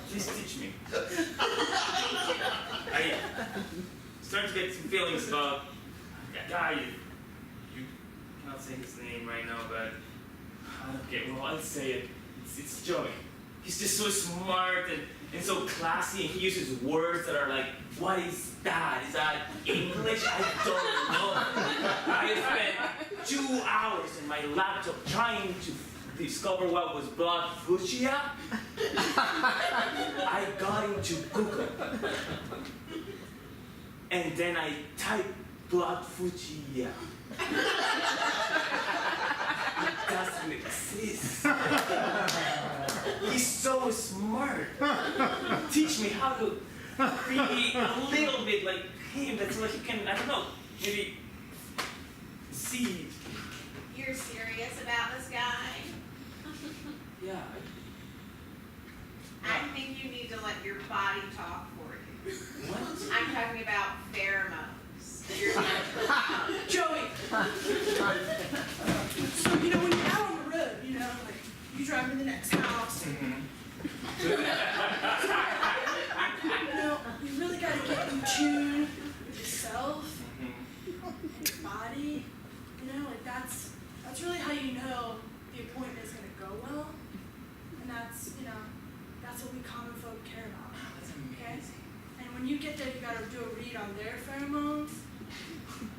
Please teach me. I start to get some feelings about a guy. You cannot say his name right now, but okay, well, I'll say it. It's Joey. He's just so smart and so classy, and he uses words that are like, what is that? Is that English? I don't know. I spent 2 hours in my laptop trying to discover what was blood fuchsia. I got into Google. And then I typed blood fuchsia. It doesn't exist. He's so smart. Teach me how to be a little bit like him. That's so he can, I don't know, maybe see. You're serious about this guy? Yeah. I think you need to let your body talk for you. What? I'm talking about pheromones. You're not Joey. So when you're out on the road, like you drive to the next house. You really got to get in tune with yourself, and your body. Like that's really how you know the appointment is going to go well, and that's what we common folk care about. Okay? And when you get there, you got to do a read on their pheromones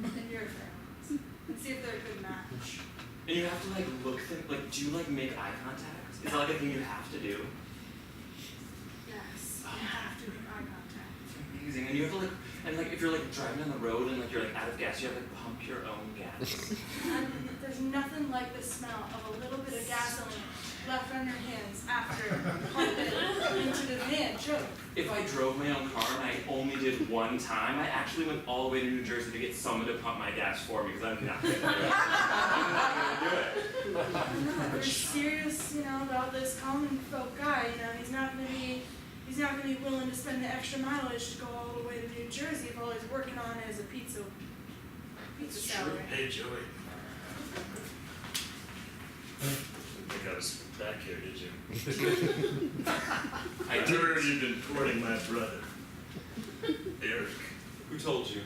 and your pheromones, and see if they're a good match. And you have to look them, do you make eye contact? Is that a thing you have to do? Yes, you have to make eye contact. Amazing. And you have to if you're driving on the road and you're out of gas, you have to pump your own gas. And there's nothing like the smell of a little bit of gasoline left on your hands after pumping it into the van. Joe. If I drove my own car and I only did one time, I actually went all the way to New Jersey to get someone to pump my gas for me because I'm not going to do it. I'm not going to do it. No, they're serious, about this common folk guy. He's not going to be willing to spend the extra mileage to go all the way to New Jersey if all he's working on is a pizza salary. Hey, Joey. Didn't think I was back here, did you? I heard you've been courting my brother, Eric. Who told you?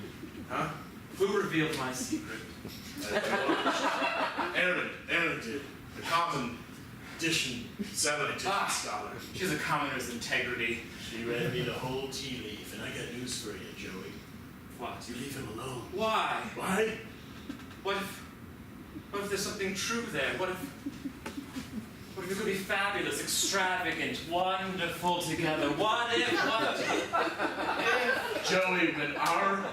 Huh? Who revealed my secret? Aaron did. The common edition scientific scholar. She's a commoner's integrity. She read me the whole tea leaf, and I got news for you, Joey. What? You leave him alone. Why? Why? What if there's something true there? What if it could be fabulous, extravagant, wonderful together? What if? Joey, when our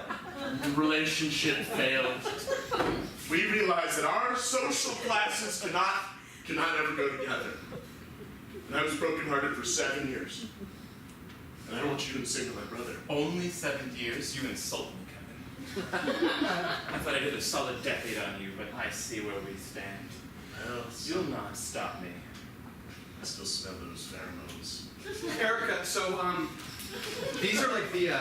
relationship failed, we realized that our social classes cannot ever go together. And I was brokenhearted for 7 years. And I don't want you to sing to my brother. Only 7 years? You insult me, Kevin. I thought I did a solid decade on you, but I see where we stand. Well, You'll not stop me. I still smell those pheromones. Erica, so these are the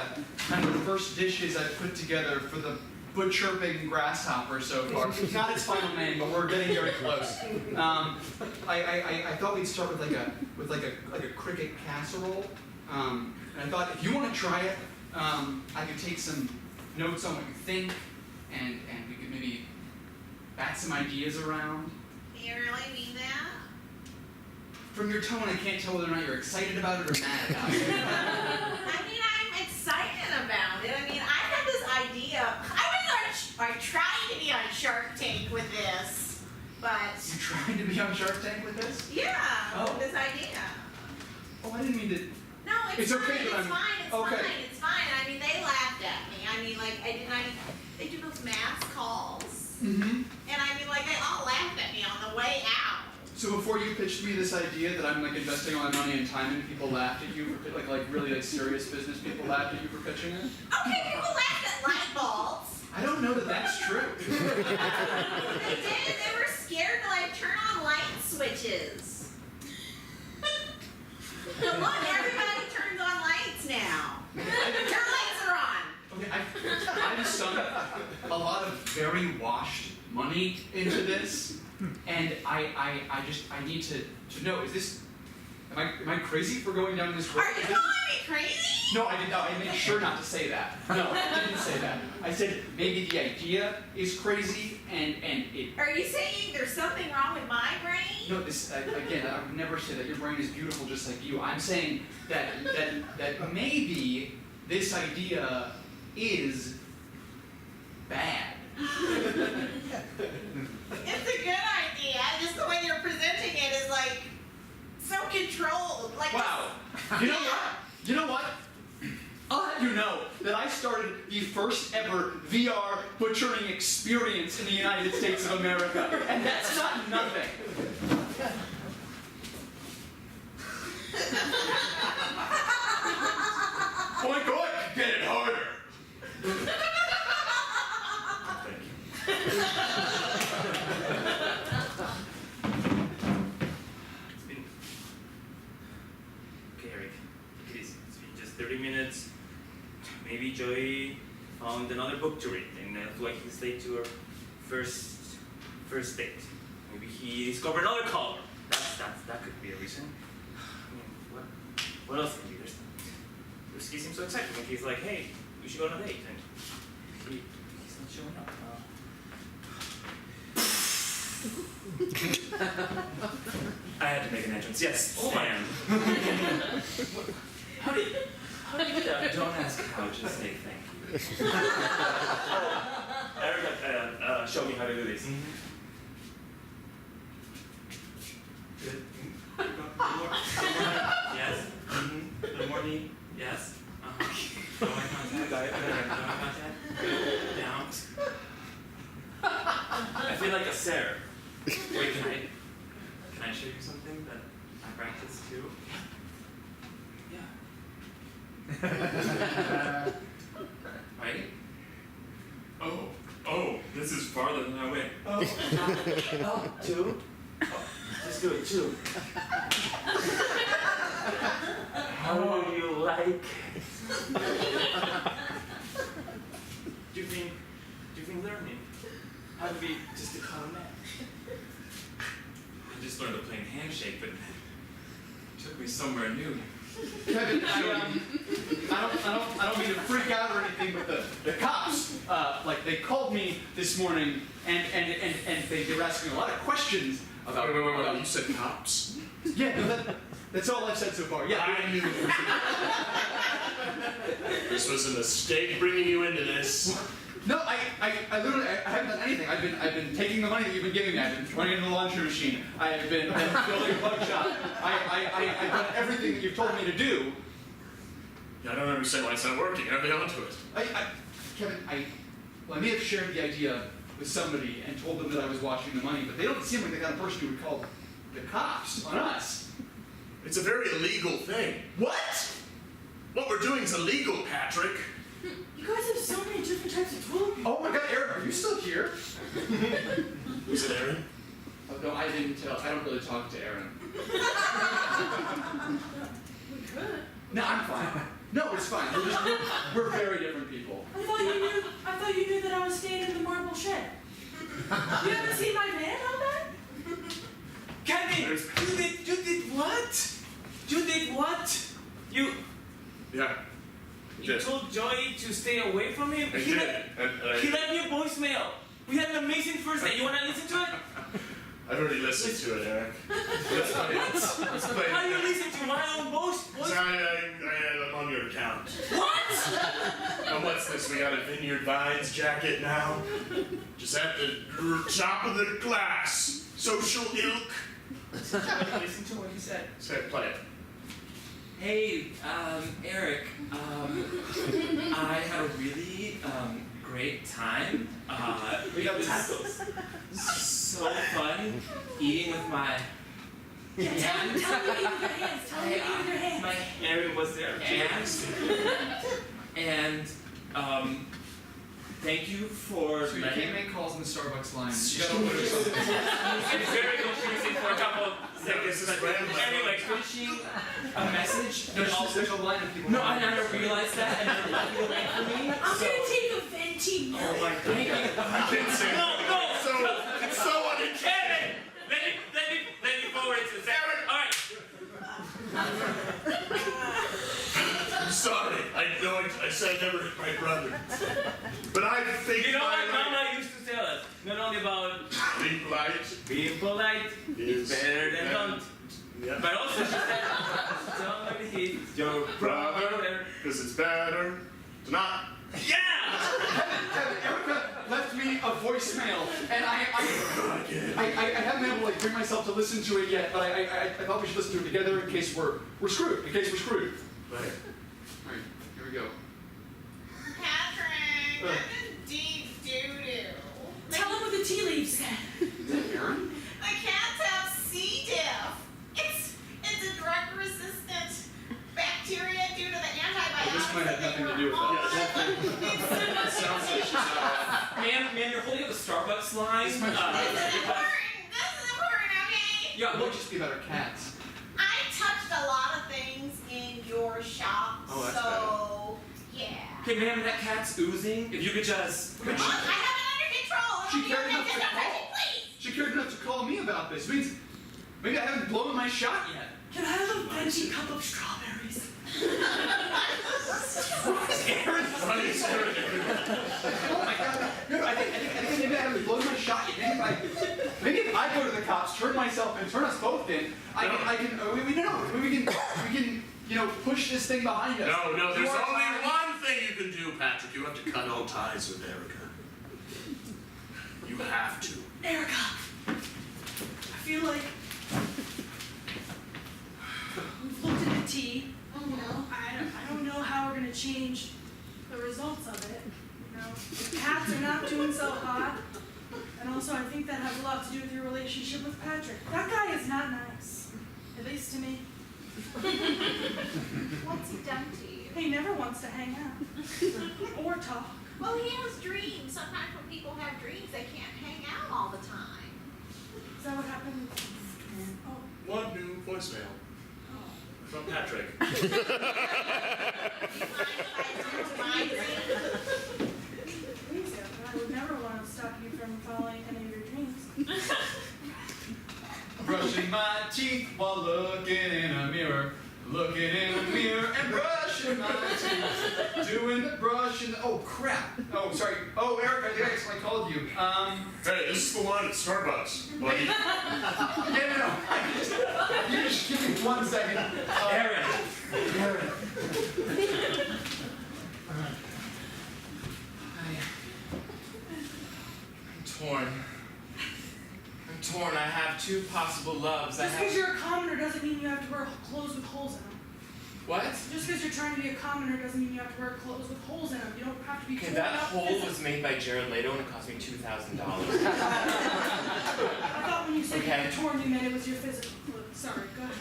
kind of the first dishes I've put together for the wood chirping grasshopper so far. Not its final name, but we're getting very close. I thought we'd start with a cricket casserole. And I thought if you want to try it, I could take some notes on what you think, and we could maybe bat some ideas around. You really mean that? From your tone, I can't tell whether or not you're excited about it or mad about it. I'm excited about it. I had this idea. I tried to be on Shark Tank with this, but You trying to be on Shark Tank with this? yeah, Oh. with this idea. Oh, I didn't mean to. No, it's It's fine. okay, but It's I'm- fine. It's okay. fine. It's fine. So before you pitched me this idea that I'm like investing all my money and time and people laughed at you for like really like serious business people laughed at you for pitching it? Okay, people laughed at light bulbs. I don't know that that's true. They did. They were scared to like turn on light switches. Look, everybody turns on lights now. Your lights are on. Okay, I've sunk a lot of very washed money into this, and I need to know, is this, am I crazy for going down this road? Are you calling me crazy? No, I did not. I made sure not to say that. No, I didn't say that. I said maybe the idea is crazy and it. Are you saying there's something wrong with my brain? No, this again. I would never say that your brain is beautiful just like you. I'm saying that maybe this idea is bad. It's a good idea. Just the way you're presenting it is like so controlled. Like Wow. You know what? You know what? I'll have you know that I started the first ever VR butchering experience in the United States of America, and that's not nothing. Oh my God, get it harder. It's been... Okay, Eric, take it easy. It's been just 30 minutes. Maybe Joey found another book to read, and that's why he's late to our first date. Maybe he discovered another color. That could be a reason. I mean, what else can be? He seems so excited when he's like, hey, we should go on a date, and he's not showing up. I had to make an entrance. Yes. Oh my. And how do you do that? Don't ask how. Just say thank you. Eric, show me how to do this. Good. Yes. Good morning. Yes. No eye contact. Got it. No eye contact. Down. I feel like a Sarah. Wait, can I show you something that I practice too? Yeah. Right? Oh, this is farther than I went. Two? Let's do it, two. How do you like it? Do you think learning how to be just a common man? I just learned a plain handshake, but it took me somewhere new. Kevin, I don't mean to freak out or anything, but the cops, like they called me this morning and they were asking a lot of questions about. Wait. You said cops? Yeah, no, that's all I've said so far. Yeah. I knew this was a mistake bringing you into this. No, I literally haven't done anything. I've been taking the money that you've been giving me. I've been throwing it in the laundry machine. I've been building a bug shop. I've done everything that you've told me to do. I don't understand why it's not working. I'll be onto it. Kevin, I may have shared the idea with somebody and told them that I was washing the money, but they don't seem like the kind of person who would call the cops on us. It's a very illegal thing. What? What we're doing is illegal, Patrick. You guys have so many different types of toilet paper. Oh my God, Aaron, are you still here? Is it Aaron? Oh, no, I didn't tell. I don't really talk to Aaron. We could. No, I'm fine. No, it's fine. We're very different people. I thought you knew that I was staying in the marble shed. You haven't seen my van out there? Kevin, you did what? You did what? Yeah. You told Joey to stay away from him? I He did. left me a voicemail. We had an amazing first date. You want to listen to it? I've already listened to it, Eric. How do you listen to my own voice? I'm on your account. What? Now what's this? We got a Vineyard Vines jacket now? Just at the top of the class. Social ilk. Listen to what he said. Say, play it. Hey, Eric, I had a really, great time. We got it was tacos. so fun eating with my Yeah, tell me with your hands. Tell me with your hands. My Aaron was there. and thank you for So you letting. can't make calls in the Starbucks line. Shh. You gotta order something. It's very confusing for a couple of seconds. But anyway, Finishing a message. There's a line of people. No, I never realized that, and then left it away from me. I'm so, gonna take a venti milk. oh my god. I can't say No, no. It's so uninteresting. Kevin, let me forward it to the second. All right. I'm sorry. I know I said never hit my brother. But I think You know my what Mama used to tell us? Not only about being polite being polite is better than don't. Yeah. But also she said, don't hit your brother. Because it's better to not. Yeah! Erica left me a voicemail, and I haven't been able to like bring myself to listen to it yet, but I thought we should listen to it together in case we're screwed. In case we're screwed. Right. All right, here we go. Patrick, that's a deep doo-doo. Tell him what the tea leaves said. Is that Aaron? The cats have C. diff. It's a drug-resistant bacteria due to the antibiotics. This might have nothing to do with that. That sounds like she's Man, you're holding up the Starbucks line. This might- This is important, okay? Yeah, we'll just be about our cats. I touched a lot of things in your shop, Oh, that's so yeah. Hey, ma'am, that cat's oozing. If you could just. Look, I have it under control. She It'll be cared okay. enough to Just don't touch call. it, please. She cared enough to call me about this. It means maybe I haven't blown my shot yet. Can I have a venti cup of strawberries? Oh my god. No, I think maybe I haven't blown my shot yet. Maybe if I go to the cops, turn myself in, turn us both in, we can, you know, push this thing behind us. No, there's More only time. one thing you can do, Patrick. You have to cut all ties with Erica. You have to. Erica, I feel like we've looked at the tea. You know, I don't know how we're gonna change the results of it. You know, the cats are not doing so hot, and also I think that has a lot to do with your relationship with Patrick. That guy is not nice, at least to me. What's he done to you? He never wants to hang out or talk. Well, he has dreams. Sometimes when people have dreams, they can't hang out all the time. Is that what happened? Oh, One new voicemail from Patrick. Do you mind if I do my dream? please, Erica, I would never want to stop you from following any of your dreams. Brushing my teeth while looking in a mirror. Looking in a mirror and brushing my teeth. Doing the brushing. Oh, crap. Oh, sorry. Oh, Erica, I think I called you. Hey, this is the line at Starbucks, buddy. No. You just give me 1 second. Aaron. I'm torn. I have two possible loves. Just because you're a commoner doesn't mean you have to wear clothes with holes in them. What? Just because you're trying to be a commoner doesn't mean you have to wear clothes with holes in them. You don't have to be Okay, torn that up hole physically. was made by Jared Leto and it cost me $2,000. I thought when you said Okay. you were torn, you meant it was your physical clothes. Sorry, go ahead.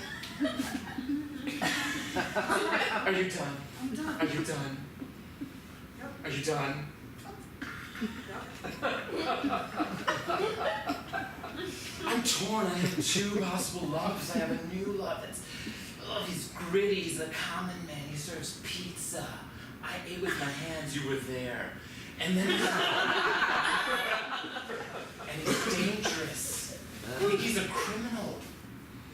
Are you done? I'm done. Are you done? Yep. Are you done? I'm torn. I have two possible loves. I have a new love that's, he's gritty. He's a common man. He serves pizza. I ate with my hands. You were there. And then and he's dangerous. He's a criminal.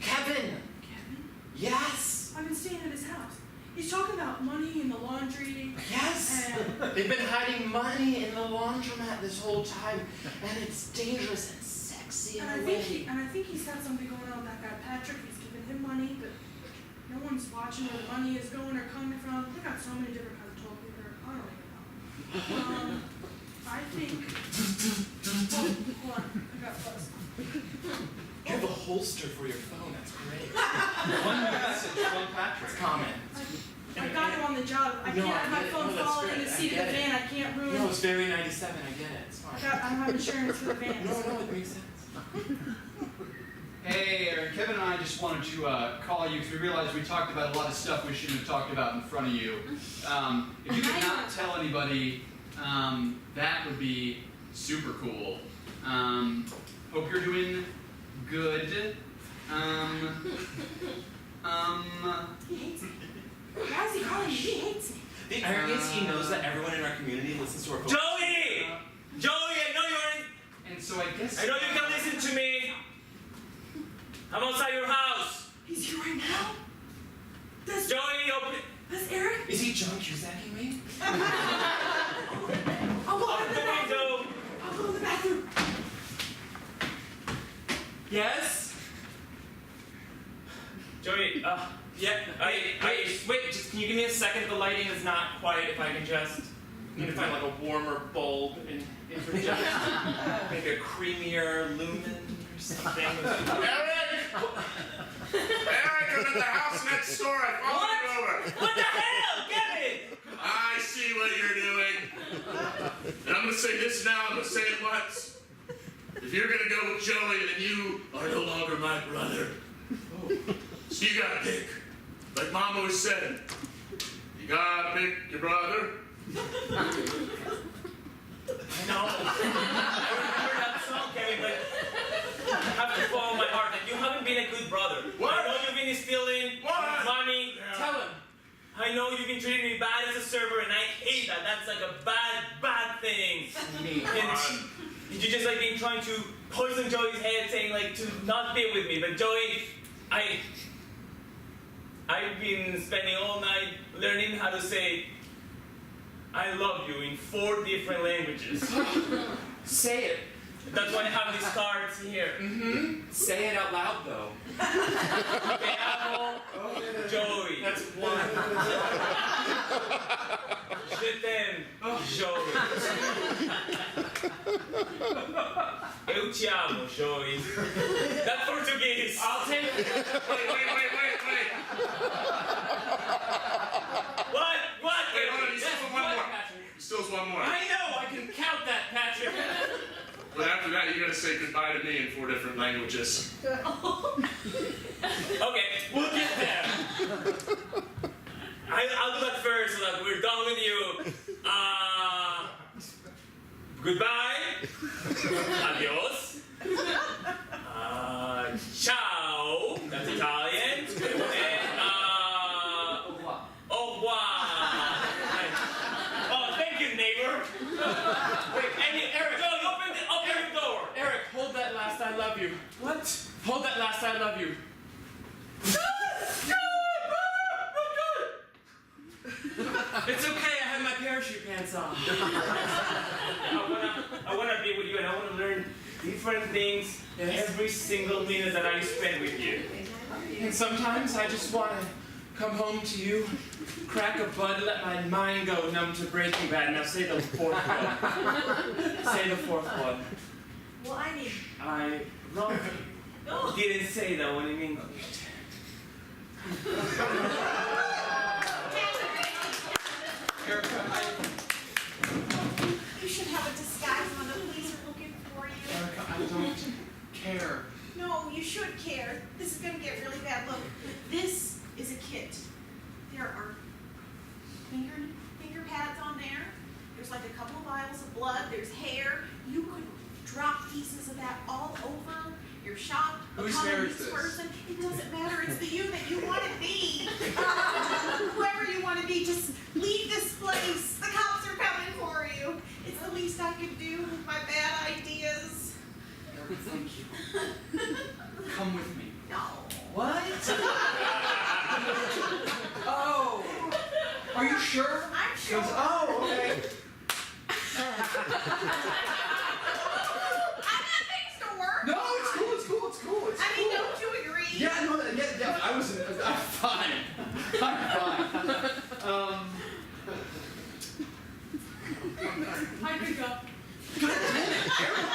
Kevin. Kevin? Yes. I've been staying at his house. He's talking about money and the laundry. Yes. And They've been hiding money in the laundromat this whole time, and it's dangerous and sexy in I a think way. and I think he's got something going on with that guy Patrick. He's giving him money, but no one's watching where the money is going or coming from. They got so many different kinds of toilet paper. I don't even know. I think. Hold on, I got buzzed. You have a holster for your phone. That's great. One message from Patrick. It's common. I got him on the job. I No, can't I have my get it. phone No, that's fall in great. the I seat of get the it. van. I can't ruin. No, it's very 97. I get it. It's fine. I don't have insurance for the van. No, it makes sense. Hey, Aaron, Kevin and I just wanted to call you because we realized we talked about a lot of stuff we shouldn't have talked about in front of you. If you could not tell anybody, that would be super cool. Hope you're doing good. He hates me. Why is he calling me? He hates me. The arrogance he knows that everyone in our community listens to our podcast. Joey! Joey, I know you're in. And so I guess... I know you can listen to me. I'm outside your house. He's here right now? Joey, open it. That's Eric? Is he John Cusacking me? I'll go in the bathroom. I'll go in the bathroom. Yes? Joey, wait, just can you give me a second? The lighting is not quiet. If I can just, I'm gonna find like a warmer bulb and interject, make a creamier lumen or something. Eric! Eric, I'm at the house next door. I followed you over. What the hell? Get it! I see what you're doing. And I'm gonna say this now, I'm gonna say it once. If you're gonna go with Joey, then you are no longer my brother. So you gotta pick. Like Mom always said, you gotta pick your brother. I know. I remember that song, Kevin, but I have to follow my heart. Like, you haven't been a good brother. What? I know you've been stealing money. Yeah. Tell him. I know you've been treating me bad as a server, and I hate that. That's like a bad thing. And you just like been trying to poison Joey's head, saying like to not be with me. But Joey, I've been spending all night learning how to say I love you in 4 different languages. Say it. That's why I have these cards here. Mm-hmm. Say it out loud though. Te amo, Joey. That's one. Je t'aime, Joey. Eu te amo, Joey. That's Portuguese. I'll take it. Wait. What? Wait, hold on, you still have one more. Patrick? You still have one more. I know, I can count that, Patrick. But after that, you gotta say goodbye to me in 4 different languages. Okay, we'll get there. I'll do that first so that we're done with you. Goodbye. Adios. Ciao. That's Italian. And au revoir. Oh, thank you, neighbor. Wait, Eric, Joey, open the door. Eric, hold that last I love you. What? Hold that last I love you. It's okay, I have my parachute pants on. I wanna be with you, and I wanna learn different things every single minute that I spend with you. And sometimes I just want to come home to you, crack a bud, let my mind go numb to Breaking Bad. Now say the 4th one. Say the 4th one. Well, I need. I love you. Oh. Didn't say that one in English. You should have a disguise on. The police are looking for you. Erica, I don't care. No, you should care. This is gonna get really bad. Look, this is a kit. There are finger pads on there. There's like a couple of vials of blood. There's hair. You could drop pieces of that all over your shop. Whose become hair a is nice this? person. It doesn't matter. It's the you that you want to be. Whoever you want to be, just leave this place. The cops are coming for you. It's the least I could do with my bad ideas. Erica, thank you. Come with me. No. What? Oh. Are you sure? I'm sure. Oh, okay. I got things to work No, on. it's cool. I mean, don't you agree? Yeah, no, yeah, I'm fine. I'm fine. I could go. God damn it, Eric.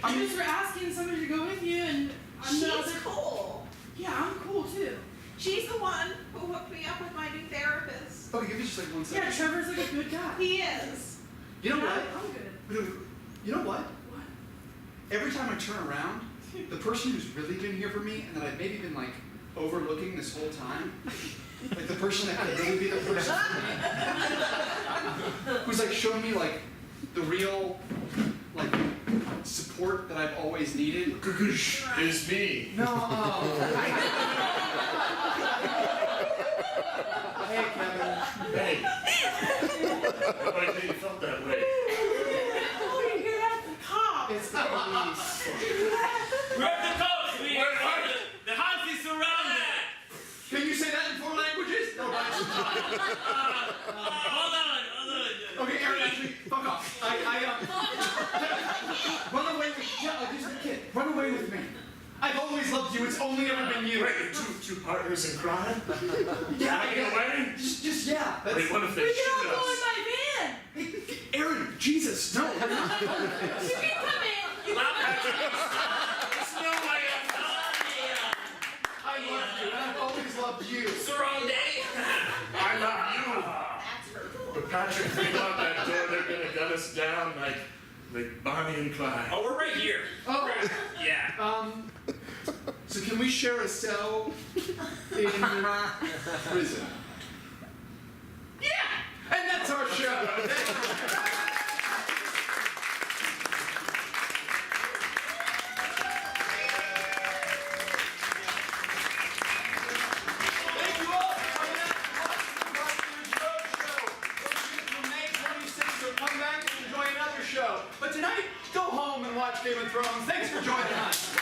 I'm just for asking somebody to go with you, and I'm not. She's cool. Yeah, I'm cool too. She's the one who hooked me up with my new therapist. Okay, give me just like 1 second. Yeah, Trevor's like a good guy. He is. You know Yeah, what? I'm good. You know what? What? every time I turn around, the person who's really been here for me and that I've maybe been like overlooking this whole time, like the person that could really be the person for me, who's like shown me like the real like support that I've always needed. Is me. No. Hey, Kevin. Hey. I think you felt that way. Oh, you hear that? The cop. It's the police. Where's the cops? The house is surrounded. Can you say that in 4 languages? No, but Hold on. okay, Aaron, actually, fuck off. Run away with just a kid. Run away with me. I've always loved you. It's only ever been you. Wait, two partners in crime? Yeah, Running away? Just yeah. That's, Wait, what if they We shoot can all go in us? my van. Hey, Aaron, Jesus, no. You can come in. You can There's no way I love you, and I've always loved you. Surrounded. I love you. But Patrick, if we lock that door, they're gonna gun us down like Bonnie and Clyde. Oh, we're right here. Oh, Yeah. so can we share a cell in prison? Yeah, and that's our show. Thank you all for coming out and watching the Road Show. From May 26th, so come back and enjoy another show. But tonight, go home and watch Game of Thrones. Thanks for joining us.